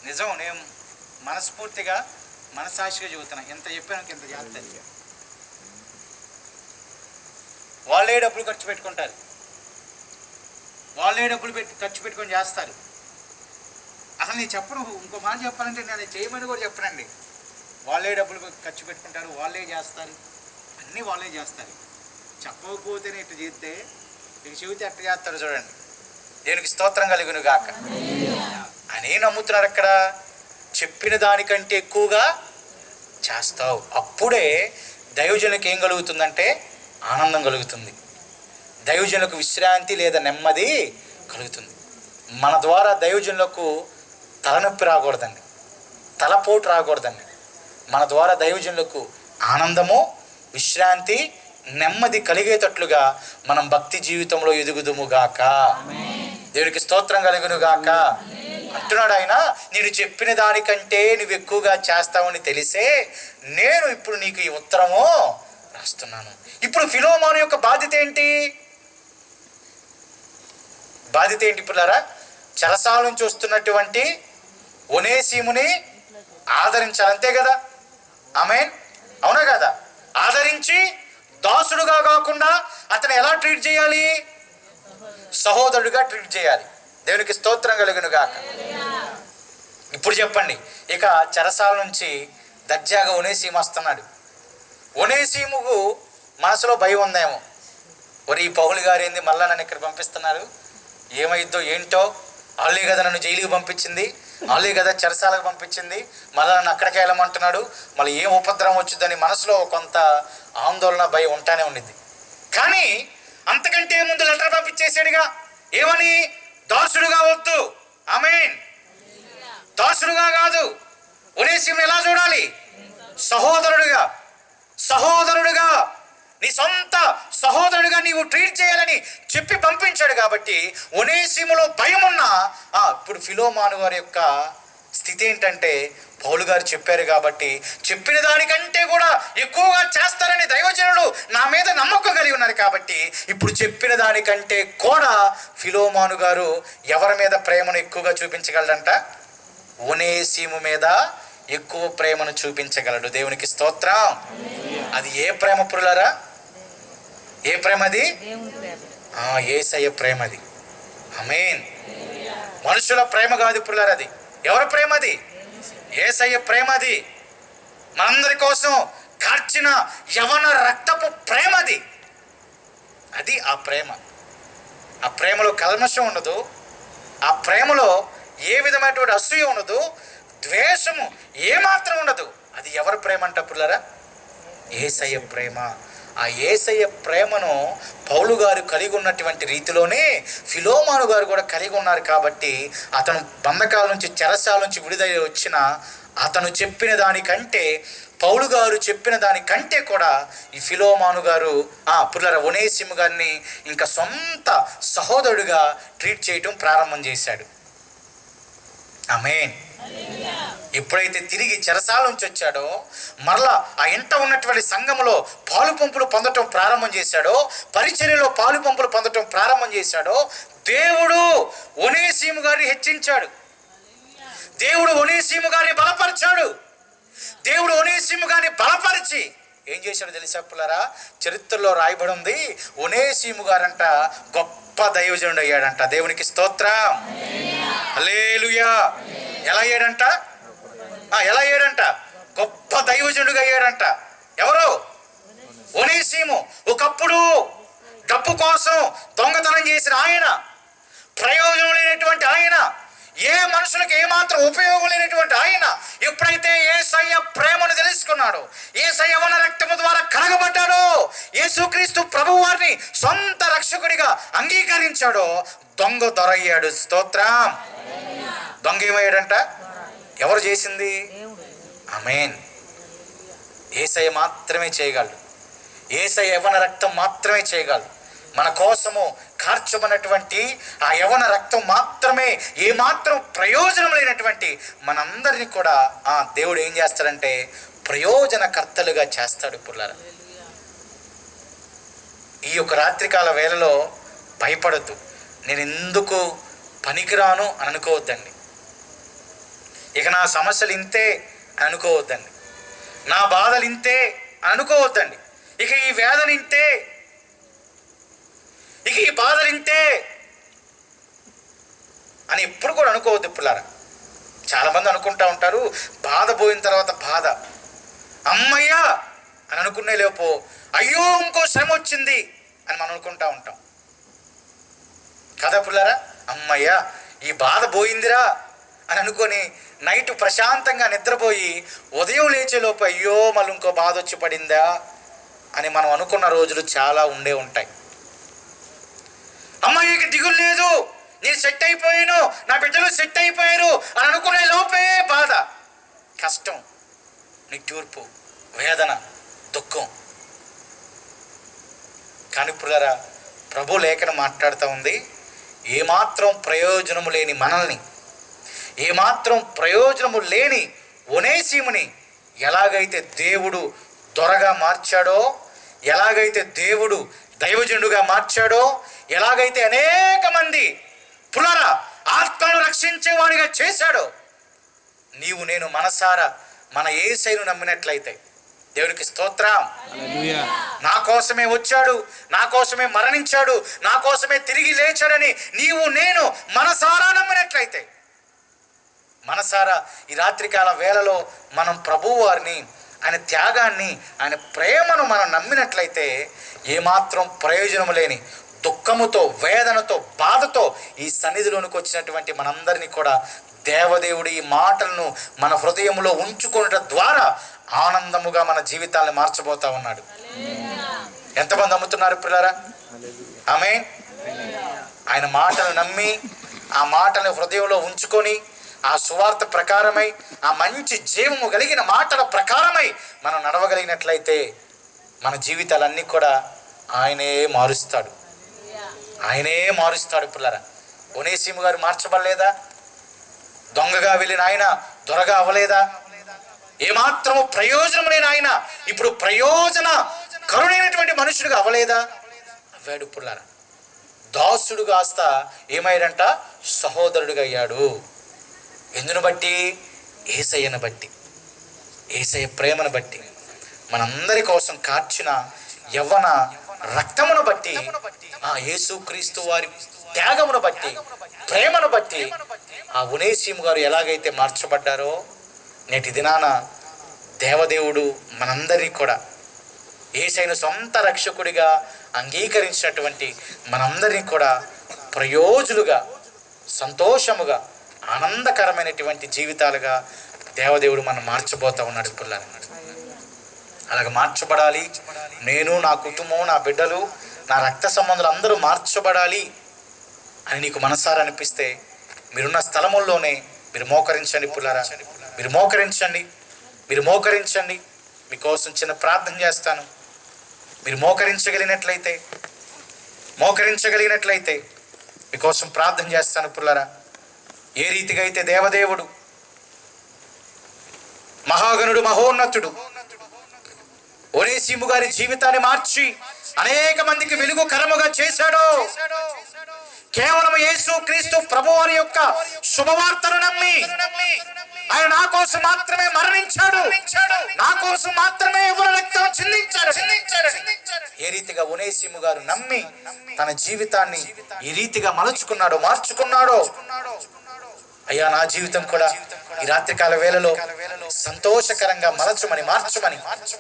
నిజం, నేను మనస్ఫూర్తిగా మనసాక్షిగా చెబుతున్నా. ఎంత చెప్పాను ఇంత చేస్తారు. వాళ్ళే డబ్బులు ఖర్చు పెట్టుకుంటారు, వాళ్ళే డబ్బులు ఖర్చు పెట్టుకొని చేస్తారు. అసలు నేను చెప్పను, ఇంకో మాట చెప్పాలంటే నేను చేయమని కూడా చెప్పనండి. వాళ్ళే డబ్బులు ఖర్చు పెట్టుకుంటారు, వాళ్ళే చేస్తారు, అన్నీ వాళ్ళే చేస్తారు. చెప్పకపోతేనే ఇట్లా చేస్తే ఇక చెబితే ఎట్లా చేస్తారు చూడండి. దేవునికి స్తోత్రం కలుగును గాక అని నమ్ముతున్నారు. అక్కడ చెప్పిన దానికంటే ఎక్కువగా చేస్తావు, అప్పుడే దైవజనులకు ఏం కలుగుతుందంటే ఆనందం కలుగుతుంది. దైవజనులకు విశ్రాంతి లేదా నెమ్మది కలుగుతుంది. మన ద్వారా దైవజనులకు తలనొప్పి రాకూడదండి, తలపోటు రాకూడదండి. మన ద్వారా దైవజనులకు ఆనందము, విశ్రాంతి, నెమ్మది కలిగేటట్లుగా మనం భక్తి జీవితంలో ఎదుగుదుము గాక. దేవునికి స్తోత్రం కలుగును గాక. అంటున్నాడు ఆయన, నేను చెప్పిన దానికంటే నువ్వు ఎక్కువగా చేస్తావని తెలిసే నేను ఇప్పుడు నీకు ఈ ఉత్తరము రాస్తున్నాను. ఇప్పుడు ఫిలోమోను యొక్క బాధ్యత ఏంటి? బాధ్యత ఏంటి పిల్లరా? చెరసాల నుంచి వస్తున్నటువంటి ఒనేసిముని ఆదరించాలి, అంతే కదా? ఆమేన్, అవునా కదా? ఆదరించి దాసుడుగా కాకుండా అతను ఎలా ట్రీట్ చేయాలి? సహోదరుడిగా ట్రీట్ చేయాలి. దేవునికి స్తోత్రం కలుగును గాక. ఇప్పుడు చెప్పండి, ఇక చెరసాల నుంచి దర్జాగా ఒనేసిము వస్తున్నాడు. ఒనేసిముకు మనసులో భయం ఉందేమో, ఒరి ఈ పౌలు గారు ఏంది మళ్ళా నన్ను ఇక్కడ పంపిస్తున్నారు, ఏమైద్దో ఏంటో, వాళ్ళే కదా నన్ను జైలుకి పంపించింది, వాళ్ళే కదా చెరసాలకు పంపించింది, మళ్ళీ నన్ను అక్కడికి వెళ్ళమంటున్నాడు, మళ్ళీ ఏం ఉపద్రవం వచ్చిందని మనసులో కొంత ఆందోళన, భయం ఉంటానే ఉండింది. కానీ అంతకంటే ముందు లెటర్ పంపించేసాడుగా. ఏమని? దాసుడుగా వద్దు. ఆమేన్. దాసుడుగా కాదు, ఒనేసిమును ఎలా చూడాలి? సహోదరుడుగా. సహోదరుడుగా, నీ సొంత సహోదరుడిగా నీవు ట్రీట్ చేయాలని చెప్పి పంపించాడు. కాబట్టి ఒనేసిములో భయం ఉన్నా ఇప్పుడు ఫిలోమోను గారి యొక్క స్థితి ఏంటంటే పౌలు గారు చెప్పారు కాబట్టి చెప్పిన దానికంటే కూడా ఎక్కువగా చేస్తారని దైవజనులు నా మీద నమ్మకం కలిగి ఉన్నారు. కాబట్టి ఇప్పుడు చెప్పిన దానికంటే కూడా ఫిలోమోను గారు ఎవరి మీద ప్రేమను ఎక్కువగా చూపించగలడంట? ఒనేసిము మీద ఎక్కువ ప్రేమను చూపించగలడు. దేవునికి స్తోత్రం. అది ఏ ప్రేమ పురులారా? ఏ ప్రేమ అది? యేసయ్య ప్రేమ అది. ఆమేన్. మనుషుల ప్రేమ కాదు పురులారా, అది ఎవరి ప్రేమ? అది యేసయ్య ప్రేమ. అది మనందరి కోసం కార్చిన యవన రక్తపు ప్రేమ. అది ఆ ప్రేమ. ఆ ప్రేమలో కల్మషం ఉండదు, ఆ ప్రేమలో ఏ విధమైనటువంటి అసూయ ఉండదు, ద్వేషము ఏమాత్రం ఉండదు. అది ఎవరి ప్రేమ అంట పురులారా? యేసయ్య ప్రేమ. ఆ యేసయ్య ప్రేమను పౌలు గారు కలిగి ఉన్నటువంటి రీతిలోనే ఫిలోమోను గారు కూడా కలిగి ఉన్నారు. కాబట్టి అతను బంధకాల నుంచి, చెరసాల నుంచి విడుదల వచ్చిన అతను చెప్పిన దానికంటే, పౌలు గారు చెప్పిన దానికంటే కూడా ఈ ఫిలోమోను గారు పురులారా ఒనేసిము గారిని ఇంకా సొంత సహోదరుడిగా ట్రీట్ చేయటం ప్రారంభం చేశాడు. ఆమేన్. ఎప్పుడైతే తిరిగి చెరసాల నుంచి వచ్చాడో, మరలా ఆ ఇంట ఉన్నటువంటి సంఘములో పాలు పంపులు పొందటం ప్రారంభం చేశాడో, పరిచర్యలో పాలు పంపులు పొందటం ప్రారంభం చేశాడో, దేవుడు ఒనేసిము గారిని హెచ్చించాడు. దేవుడు ఒనేసిము గారిని బలపరిచాడు. దేవుడు ఒనేసిము గారిని బలపరిచి ఏం చేశాడో తెలుసా పుల్లారా? చరిత్రలో రాయబడి ఉంది, ఒనేసిము గారంట గొప్ప దైవజనుడు అయ్యాడంట. దేవునికి స్తోత్రం, హల్లెలూయా. ఎలా అయ్యాడంట? ఎలా అయ్యాడంట? గొప్ప దైవజనుడిగా అయ్యాడంట. ఎవరు? ఒనేసిము. ఒకప్పుడు డబ్బు కోసం దొంగతనం చేసిన ఆయన, ప్రయోజనం లేనటువంటి ఆయన, ఏ మనుషులకు ఏమాత్రం ఉపయోగం లేనటువంటి ఆయన ఎప్పుడైతే యేసయ్య ప్రేమను తెలుసుకున్నాడో, యేసయ్య యవ్వన రక్తము ద్వారా కడగబడ్డాడో, యేసుక్రీస్తు ప్రభువు వారిని సొంత రక్షకుడిగా అంగీకరించాడో, దొంగ దొరయ్యాడు. స్తోత్రం. దొంగ ఏమయ్యాడంట? ఎవరు చేసింది? ఆమేన్. యేసయ్య మాత్రమే చేయగలడు. యేసయ్య యవ్వన రక్తం మాత్రమే చేయగలడు. మన కోసము కార్చబడినటువంటి ఆ యవ్వన రక్తం మాత్రమే ఏమాత్రం ప్రయోజనం లేనటువంటి మనందరినీ కూడా ఆ దేవుడు ఏం చేస్తాడంటే ప్రయోజనకర్తలుగా చేస్తాడు. పుల్లారా, ఈ యొక్క రాత్రికాల వేళలో భయపడద్దు. నేను ఎందుకు పనికిరాను అని అనుకోవద్దండి. ఇక నా సమస్యలు ఇంతే అని అనుకోవద్దండి. నా బాధలు ఇంతే అని అనుకోవద్దండి. ఇక ఈ వేదన ఇంతే, ఇక ఈ బాధలు ఇంతే అని ఎప్పుడు కూడా అనుకోవద్దు పిల్లారా. చాలామంది అనుకుంటా ఉంటారు, బాధ పోయిన తర్వాత బాధ అమ్మయ్యా అని అనుకునే లేపో అయ్యో ఇంకో శ్రమ వచ్చింది అని మనం అనుకుంటా ఉంటాం కదా పిల్లారా. అమ్మయ్యా ఈ బాధ పోయిందిరా అని అనుకొని నైట్ ప్రశాంతంగా నిద్రపోయి ఉదయం లేచేలోపు అయ్యో మళ్ళీ ఇంకో బాధ వచ్చి పడిందా అని మనం అనుకున్న రోజులు చాలా ఉంటాయి. అమ్మాయికి దిగులు లేదు, నేను సెట్ అయిపోయాను, నా బిడ్డలు సెట్ అయిపోయారు అని అనుకునే లోపే బాధ, కష్టం, నిట్టూర్పు, వేదన, దుఃఖం. కానీ పుల్లారా, ప్రభు లేఖనం మాట్లాడుతూ ఉంది, ఏమాత్రం ప్రయోజనము లేని మనల్ని, ఏమాత్రం ప్రయోజనము లేని ఒనేసిముని ఎలాగైతే దేవుడు దొరగా మార్చాడో, ఎలాగైతే దేవుడు దైవజనుడుగా మార్చాడో, ఎలాగైతే అనేక మంది పుల్లారా ఆత్మను రక్షించేవాడిగా చేశాడో, నీవు నేను మనసారా మన యేసయ్యను నమ్మినట్లయితే, దేవునికి స్తోత్రం, నా కోసమే వచ్చాడు, నా కోసమే మరణించాడు, నా కోసమే తిరిగి లేచాడని నీవు నేను మనసారా నమ్మినట్లయితే, మనసారా ఈ రాత్రికాల వేళలో మనం ప్రభువు వారిని, ఆయన త్యాగాన్ని, ఆయన ప్రేమను మనం నమ్మినట్లయితే ఏమాత్రం ప్రయోజనం లేని దుఃఖముతో, వేదనతో, బాధతో ఈ సన్నిధిలోనికి వచ్చినటువంటి మనందరినీ కూడా దేవదేవుడు ఈ మాటలను మన హృదయంలో ఉంచుకోవడం ద్వారా ఆనందముగా మన జీవితాలను మార్చబోతా ఉన్నాడు. ఎంతమంది నమ్ముతున్నారు పిల్లరా? ఆమేన్. ఆయన మాటలు నమ్మి, ఆ మాటలను హృదయంలో ఉంచుకొని, ఆ సువార్త ప్రకారమై, ఆ మంచి జీవము కలిగిన మాటల ప్రకారమై మనం నడవగలిగినట్లయితే మన జీవితాలన్నీ కూడా ఆయనే మారుస్తాడు. ఆయనే మారుస్తాడు పిల్లరా. ఒనేసిము గారు మార్చబడలేదా? దొంగగా వెళ్ళిన ఆయన దొరగా అవ్వలేదా? ఏమాత్రము ప్రయోజనం లేని ఆయన ఇప్పుడు ప్రయోజన కరుడైనటువంటి మనుషుడుగా అవ్వలేదా? అవ్వాడు పుల్లారా. దాసుడు కాస్త ఏమయ్యాడంట? సహోదరుడిగా అయ్యాడు. ఎందును బట్టి? యేసయ్యను బట్టి, యేసయ్య ప్రేమను బట్టి, మనందరి కోసం కార్చిన యవ్వన రక్తమును బట్టి, ఆ యేసుక్రీస్తు వారి త్యాగమును బట్టి, ప్రేమను బట్టి ఆ ఒనేసిము గారు ఎలాగైతే మార్చబడ్డారో, నేటి దినాన దేవదేవుడు మనందరినీ కూడా యేసయ్యను సొంత రక్షకుడిగా అంగీకరించినటువంటి మనందరినీ కూడా ప్రయోజులుగా, సంతోషముగా, ఆనందకరమైనటువంటి జీవితాలుగా దేవదేవుడు మనం మార్చబోతా ఉన్నాడు పిల్లలు. అలాగ మార్చబడాలి. నేను, నా కుటుంబం, నా బిడ్డలు, నా రక్త సంబంధులు అందరూ మార్చబడాలి అని నీకు మనసారా అనిపిస్తే మీరున్న స్థలముల్లోనే మీరు మోకరించండి పుల్లారా. మీరు మోకరించండి, మీరు మోకరించండి. మీకోసం చిన్న ప్రార్థన చేస్తాను. మీరు మోకరించగలిగినట్లయితే మీకోసం ప్రార్థన చేస్తాను పుల్లారా. ఏ రీతిగా అయితే దేవదేవుడు మహాగణుడు, మహోన్నతుడు ఒనేసిము గారి జీవితాన్ని మార్చి అనేక మందికి వెలుగు కరముగా చేశాడో, కేవలం యేసుక్రీస్తు ప్రభువారి యొక్క శుభవార్తను నమ్మి ఆయన నా కోసం మాత్రమే మరణించాడు, నా కోసం మాత్రమే యవ్వన రక్తం చిందించాడు. ఏ రీతిగా ఒనేసిము గారు నమ్మి తన జీవితాన్ని ఈ రీతిగా మార్చుకున్నాడో అయ్యా నా జీవితం కూడా ఈ రాత్రికాల వేళలో సంతోషకరంగా మార్చమని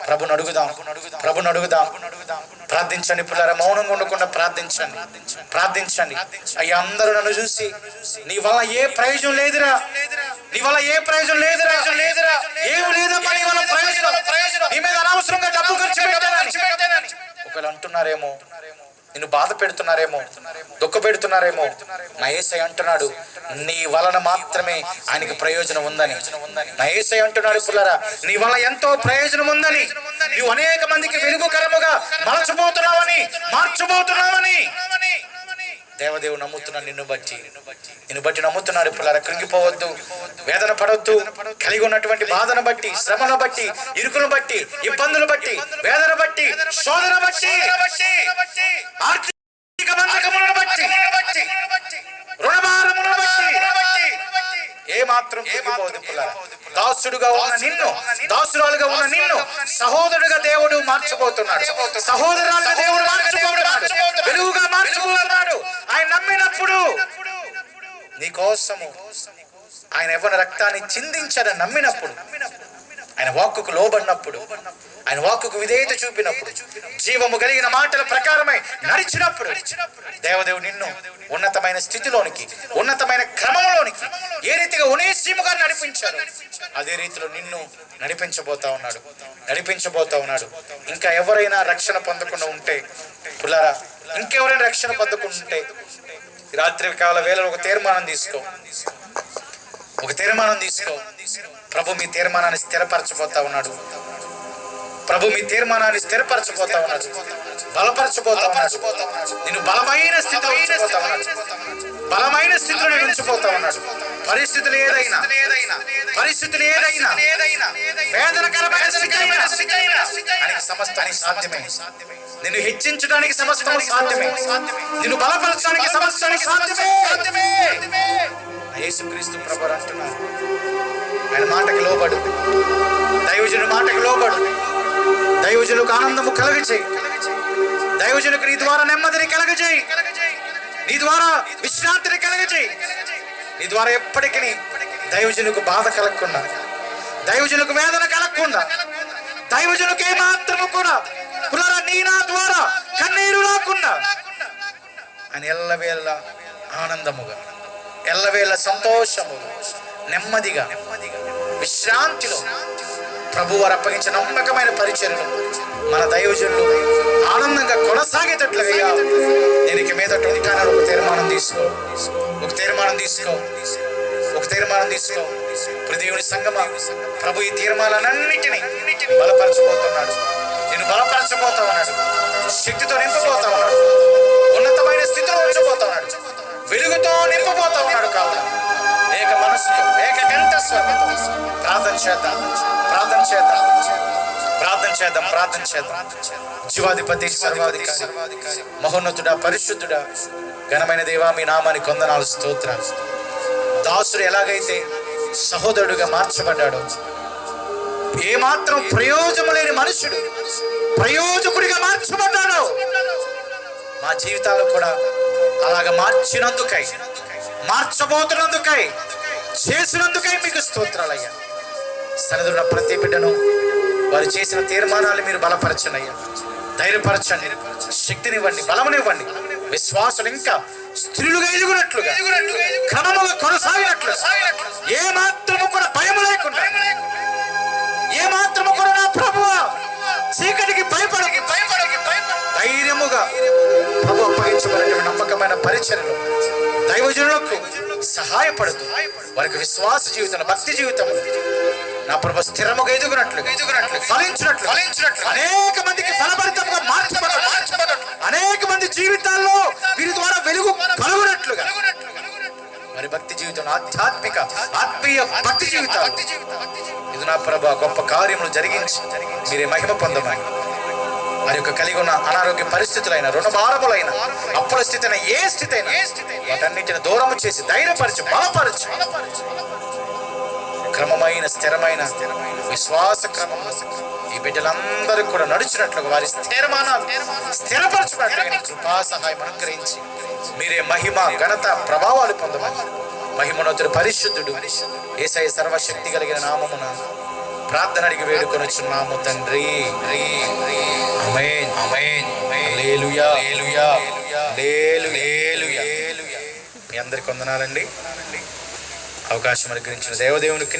ప్రభుని అడుగుదాం. ప్రార్థించండి పిల్లరా, మౌనంగా ఉండకుండా ప్రార్థించండి. అయ్యా అందరూ నన్ను చూసి నీ వల్ల ఏ ప్రయోజనం లేదురా, ఏమి లేదమ్మా నీ వల్ల ప్రయోజనం, నీ మీద అనవసరంగా డబ్బు ఖర్చు పెట్టానని ఒకవేళ అంటున్నారేమో, నిన్ను బాధ పెడుతున్నారేమో, దుఃఖ పెడుతున్నారేమో. నా యేసయ్య అంటున్నాడు నీ వలన మాత్రమే ఆయనకి ప్రయోజనం ఉందని. నా యేసయ్య అంటున్నాడు పుల్లరా, నీ వల్ల ఎంతో ప్రయోజనం ఉందని, నువ్వు అనేక మందికి వెలుగుకరముగా మార్చబోతున్నావని దేవదేవుడు నమ్ముతున్నాడు. నిన్ను బట్టి నమ్ముతున్నాడు పుల్లరా. కృంగిపోవద్దు, వేదన పడవద్దు. కలిగి ఉన్నటువంటి బాధను బట్టి, శ్రమను బట్టి, ఇరుకును బట్టి, ఇబ్బందులు బట్టి, వేదన బట్టి, శోధన బట్టి, ఆర్థిక బంధకములను బట్టి, రుణభారములను బట్టి ఏ మాత్రం కృంగిపోవద్దు పుల్లరా. దాసుడుగా ఉన్న నిన్ను, దాసురాలుగా ఉన్న నిన్ను సహోదరుడుగా దేవుడు మార్చబోతున్నాడు, సహోదరులుగా దేవుడు మార్చబోతున్నాడు, వెలుగుగా మార్చబోతున్నాడు. ఆయన నమ్మినప్పుడు నీ కోసము ఆయన ఎవరి రక్తాన్ని చిందించాడని నమ్మినప్పుడు, ఆయన వాక్కుకు లోబడినప్పుడు, ఆయన వాక్కుకు విధేయత చూపినప్పుడు, జీవము కలిగిన మాటల ప్రకారమై నడిచినప్పుడు దేవదేవుడు నిన్ను ఉన్నతమైన స్థితిలోనికి, ఉన్నతమైన క్రమంలోనికి ఏ రీతిగా ఒనేసిము గారు నడిపించారు అదే రీతిలో నిన్ను నడిపించబోతా ఉన్నాడు. ఇంకా ఎవరైనా రక్షణ పొందకుండా ఉంటే పుల్లారా, ఇంకెవరైనా రక్షణ పొందకుండా ఉంటే రాత్రి కాల వేళలో ఒక తీర్మానం తీసుకో. ప్రభు మీ తీర్మానాన్ని స్థిరపరచబోతా ఉన్నాడు. బలపరచబోతా ఉన్నాడు. నిన్ను బలమైన స్థితిలో ఉంచబోతా ఉన్నాడు. పరిస్థితులు ఏదైనా వేదనకరమైన సమస్తానికి సాధ్యమే. నిన్ను హెచ్చించడానికి సమస్తము సాధ్యమే. నిన్ను బలపరచడానికి సమస్తానికి సాధ్యమే. యేసుక్రీస్తు ప్రభువు అంటున్నారు, ఆయన మాటకి లోబడు, దైవజనుడి మాటకి లోబడు. దైవజనులకు ఆనందము కలగచేయి. దైవజనులకు నీ ద్వారా నెమ్మదిని కలగచేయి. నీ ద్వారా విశ్రాంతిని కలగచేయి. నీ ద్వారా ఎప్పటికీ దైవజనులకు బాధ కలగకుండా, దైవజనులకు వేదన కలగకుండా, దైవజనులకు ఏమాత్రము కూడా నీ నా ద్వారా కన్నీరు రాకుండా ఆయన ఎల్లవేళ ఆనందముగా, ఎల్లవేళ సంతోషముగా, నెమ్మదిగా, విశ్రాంతిలో ప్రభువారు అప్పగించిన నమ్మకమైన పరిచర్యలు మన దైవజనులు ఆనందంగా కొనసాగేటట్లుగా దీనికి మీదట ఉంటానని ఒక తీర్మానం తీసుకో. దేవుని సంగమా, ప్రభు ఈ తీర్మానాలన్నిటినీ బలపరచబోతున్నాడు. నేను బలపరచబోతా ఉన్నాడు. శక్తితో నింపబోతా ఉన్నాడు. ఉన్నతమైన స్థితిలో ఉంచబోతా ఉన్నాడు. వెలుగుతో నింపబోతా ఉన్నాడు. కావున ఏక మనసుతో, ఏక కంఠస్వరంతో ప్రార్థన చేద్దాం. జీవాధిపతి, సర్వాధికారి, మహోన్నతుడా, పరిశుద్ధుడా, ఘనమైన దేవా, మీ నామానికి వందనాలు, స్తోత్రాలు. దాసుడు ఎలాగైతే సహోదరుడుగా మార్చబడ్డాడో, ఏమాత్రం ప్రయోజనం లేని మనుషుడు ప్రయోజకుడిగా మార్చబడ్డాడు. మా జీవితాలు కూడా అలాగ మార్చబోతున్నందుకై చేసినందుకై మీకు స్తోత్రాలయ్యా. సరిదున్న ప్రతి బిడ్డను వారు చేసిన తీర్మానాలు మీరు బలపరచండి అయ్యా, ధైర్యపరచండి, శక్తినివ్వండి, బలమునివ్వండి. విశ్వాసులు ఇంకా స్త్రీలుగా ఎదుగునట్లుగా, క్రమముగా కొనసాగినట్లు, ఏ మాత్రము కూడా భయము లేకుండా, ఏ మాత్రము కూడా నా ప్రభువా చీకటికి భయపడకి ధైర్యముగా ప్రభు అప్పగించబడిన నమ్మకమైన పరిచర్యలు దైవజనులకు సహాయపడుతూ వారికి విశ్వాస జీవితం, భక్తి జీవితం నా ప్రభు స్థిరముగా ఎదుగునట్లు, ఫలించినట్లు, అనేక మందికి ఫలభరితంగా మార్చబడట్లు, అనేక మంది జీవితాల్లో వీరి ద్వారా వెలుగు కలుగునట్లుగా మరి భక్తి జీవితం, ఆత్మీయ భక్తి జీవితం ఇది నా ప్రభు గొప్ప కార్యములు జరిగించి మీరే మహిమ పొందమని, మరి యొక్క కలిగి ఉన్న అనారోగ్య పరిస్థితులైన, రుణభారములైన, అప్పుల స్థితి అయినా, ఏ స్థితి అయినా వాటన్నిటిని దూరము చేసి ధైర్యపరచు, బలపరచు. క్రమమైన స్థిరమైన విశ్వాస క్రమం ఈ బిడ్డలందరూ కూడా నడిచినట్లుగా వారి స్థిరమానాలు స్థిరపరచుకున్నట్లుగా కృపా సహాయం అనుగ్రహించి మీరే మహిమ ఘనత ప్రభావాలు పొందమని మహిమనోతుడు పరిశుద్ధుడు యేసయ్య సర్వశక్తి కలిగిన నామమున ప్రార్థన అడిగి వేడుకొనుచున్నాము తండ్రి. ఆమేన్ ఆమేన్ హల్లెలూయా హల్లెలూయా హల్లెలూయా. మీ అందరికి వందనాలండి. అవకాశం అనుగ్రహించిన దేవదేవునికి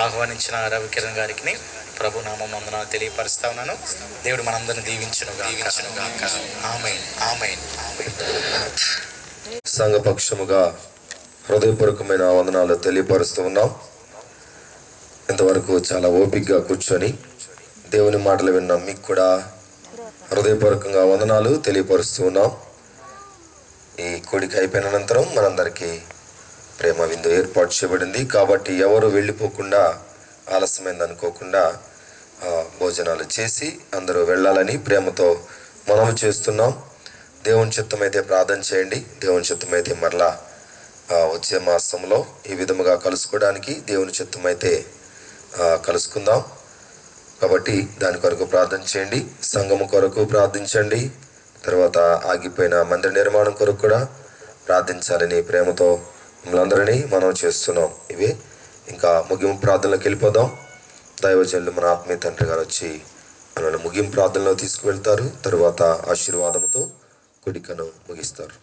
ఆహ్వానించిన రవికిరణ్ గారికి ప్రభు నామం వందనాలు తెలియపరుస్తా ఉన్నాను. దేవుడు మనందరిని దీవించును గాక. ఆమేన్ ఆమేన్ ఆమేన్. సంఘపక్షముగా హృదయపూర్వకమైన వందనాలు తెలియపరుస్తూ ఉన్నాం. ఇంతవరకు చాలా ఓపికగా కూర్చొని దేవుని మాటలు విన్నాం. మీకు కూడా హృదయపూర్వకంగా వందనాలు తెలియపరుస్తూ ఉన్నాం. ఈ కూడిక అయిపోయిన అనంతరం మనందరికీ ప్రేమ విందు ఏర్పాటు చేయబడింది. కాబట్టి ఎవరు వెళ్ళిపోకుండా ఆలస్యమైంది అనుకోకుండా భోజనాలు చేసి అందరూ వెళ్ళాలని ప్రేమతో మనం చేస్తున్నాం. దేవుని చిత్తమైతే ప్రార్థన చేయండి. దేవుని చిత్తమైతే మరలా వచ్చే మాసంలో ఈ విధముగా కలుసుకోవడానికి దేవుని చిత్తమైతే కలుసుకుందాం. కాబట్టి దాని కొరకు ప్రార్థన చేయండి. సంఘము కొరకు ప్రార్థించండి. తర్వాత ఆగిపోయిన మందిర నిర్మాణం కొరకు కూడా ప్రార్థించాలని ప్రేమతో మిమ్మల్ని మనం చేస్తున్నాం. ఇవే ఇంకా ముగింపు ప్రార్థనలోకి వెళ్ళిపోదాం. దైవజనులు మన ఆత్మీయ తండ్రి గారు వచ్చి మనల్ని ముగింపు ప్రార్థనలో తీసుకువెళ్తారు. తరువాత ఆశీర్వాదంతో కూడికను ముగిస్తారు.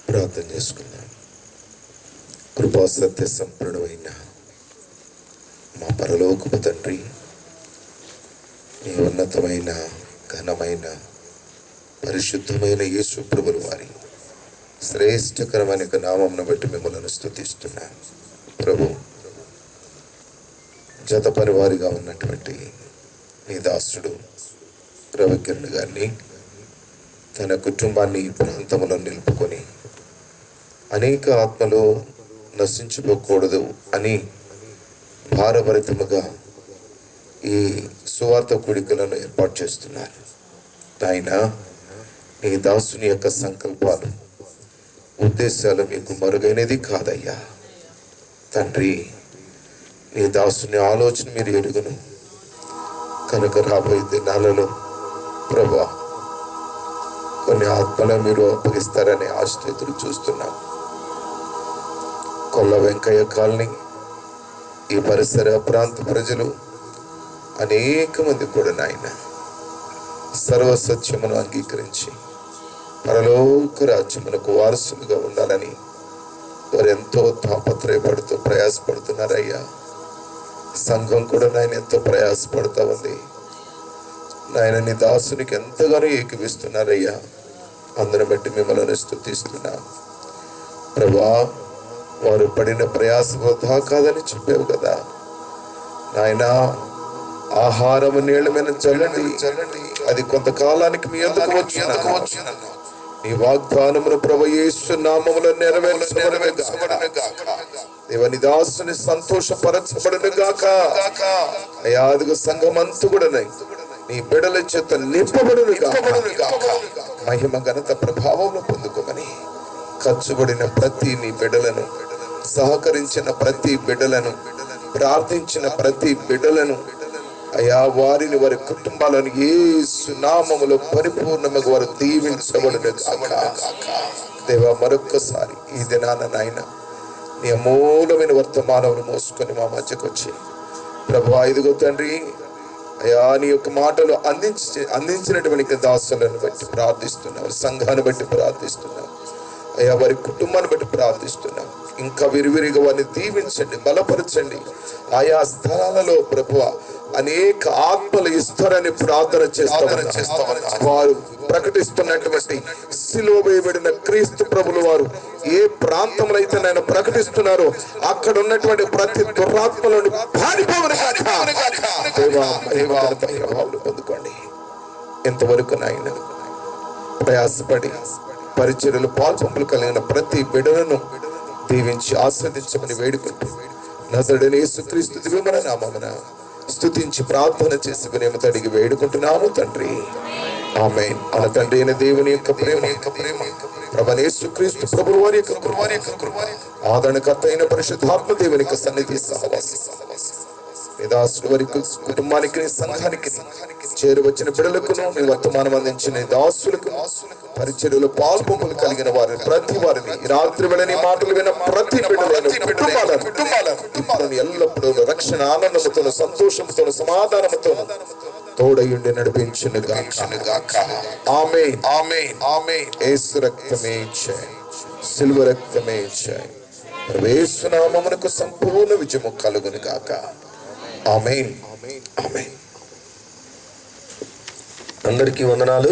ప్రార్థన చేసుకుందాం. కృపా సత్య సంపూర్ణమైన మా పరలోకపు తండ్రి, నీ ఉన్నతమైన ఘనమైన పరిశుద్ధమైన యేసు ప్రభుల వారి శ్రేష్టకరమైన నామమును బట్టి మిమ్మల్ని స్తుతిస్తున్నాను. ప్రభు, జత పరివారిగా ఉన్నటువంటి నీ దాసుడు రవికిరణ్ గారిని, తన కుటుంబాన్ని ఈ ప్రాంతంలో నిలుపుకొని అనేక ఆత్మలు నశించిపోకూడదు అని భారభరితముగా ఈ సువార్త కూడికలను ఏర్పాటు చేస్తున్నారు. ఆయన నీ దాసుని యొక్క సంకల్పాలు ఉద్దేశాలు మీకు మరుగైనది కాదయ్యా తండ్రి. నీ దాసుని ఆలోచన మీరు ఎరుగును కనుక రాబోయే దినాలలో ప్రభా కొన్ని ఆత్మలను మీరు అప్పగిస్తారనే ఆశతో ఎదురు చూస్తున్నాం. కొల్ల వెంకయ్య కాలనీ, ఈ పరిసర ప్రాంత ప్రజలు అనేక మంది కూడా నాయన సర్వసత్యమును అంగీకరించి పరలోక రాజ్యమునకు వారసులుగా ఉండాలని వారు ఎంతో తాపత్రయపడుతూ ప్రయాసపడుతున్నారయ్యా. సంఘం కూడా నాయన ఎంతో ప్రయాసపడుతూ ఉంది నాయన. నీ దాసునికి ఎంతగానో ఏకీవిస్తున్నారయ్యా. అందరిని బట్టి మిమ్మల్ని స్తుతిస్తున్నా ప్రభా. వారు పడిన ప్రయాస వృధా కాదని చెప్పావు కదా నాయన. ఆహారము నీళ్ళ మీద చల్లండి, అది కొంతకాలానికి మీ ఎందుకు వచ్చిన నీ వాగ్దానమును ప్రభు యేసు నామములో నెరవేర్చబడును గాక. దేవని దాసుని సంతోషపరచబడును గాక. అయ్యా, అదిగో సంఘమంతా కూడా నీ బిడల చేత నింపబడును గాక. మహిమ ఘనత ప్రభావంలో పొందుకోమని ఖర్చుబడిన ప్రతి నీ బిడలను, సహకరించిన ప్రతి బిడ్డలను, ప్రార్థించిన ప్రతి బిడ్డలను అయా వారిని వారి కుటుంబాలను యేసు నామములో పరిపూర్ణంగా వారు దీవించబడును గాక. దేవా, మరొక్కసారి ఈ దినాన నాయన నీ అమూలమైన వర్తమానమును మోసుకొని మా మధ్యకు వచ్చి ప్రభువా, ఇదిగో తండ్రి అయా నీ యొక్క మాటలు అందించినటువంటి దాసులను బట్టి ప్రార్థిస్తున్నావు, సంఘాన్ని బట్టి ప్రార్థిస్తున్నావు అయ్యా, వారి కుటుంబాన్ని బట్టి ప్రార్థిస్తున్నాం. ఇంకా విరివిరిగా వారిని దీవించండి, బలపరచండి. ఆయా స్థలాలలో ప్రభువా అనేక ఆత్మలు ఇస్తారని ప్రార్థన చేస్తామని వారు ప్రకటిస్తున్నటువంటి సిలువ వేయబడిన క్రీస్తు ప్రభులు వారు ఏ ప్రాంతంలో అయితే నేను ప్రకటిస్తున్నారో అక్కడ ఉన్నటువంటి ప్రతి దురాత్మలను పొందుకోండి. ఎంతవరకు నాయన ప్రయాసపడి పరిచర్యలు పాల్పంపులు కలిగిన ప్రతి బిడ్డలను దీవించి ఆస్వాదించమని వేడుకుంటూ నజరుడైన యేసుక్రీస్తు దివ్యమైన నామమున స్తుతించి ప్రార్థన చేసుకుని అడిగి వేడుకుంటున్నాము తండ్రి. ఆమేన్. మన తండ్రి అయిన దేవుని యొక్క ప్రేమ ప్రభువైన యేసుక్రీస్తు ప్రభువు వారి యొక్క కృప ఆదరణకర్త అయిన పరిశుద్ధాత్మ దేవుని యొక్క సన్నిధి సహవాసం మీ దాసుడి వారికి కుటుంబానికి సంఘానికి చేరువచ్చిన బిడ్డలకును మీ వర్తమానం అందించిన దాసులకు పరిచర్యలో పాల్పొంపులు కలిగిన వారిని ప్రతి వారిని ఈ రాత్రి వేళని మాటలు విన్న ప్రతి కుటుంబాలను ఎల్లప్పుడూ రక్షణ ఆనందముతోను సంతోషంతోను సమాధానముతోను తోడయుండి నడిపించును గాక ఆమేన్ ఆమేన్ ఆమేన్. యేసు రక్తమే జయ, సిలువ రక్తమే జయ. యేసు నామమునకు సంపూర్ణ విజయము కలుగును గాక. ఆమేన్ ఆమేన్. అందరికీ వందనాలు.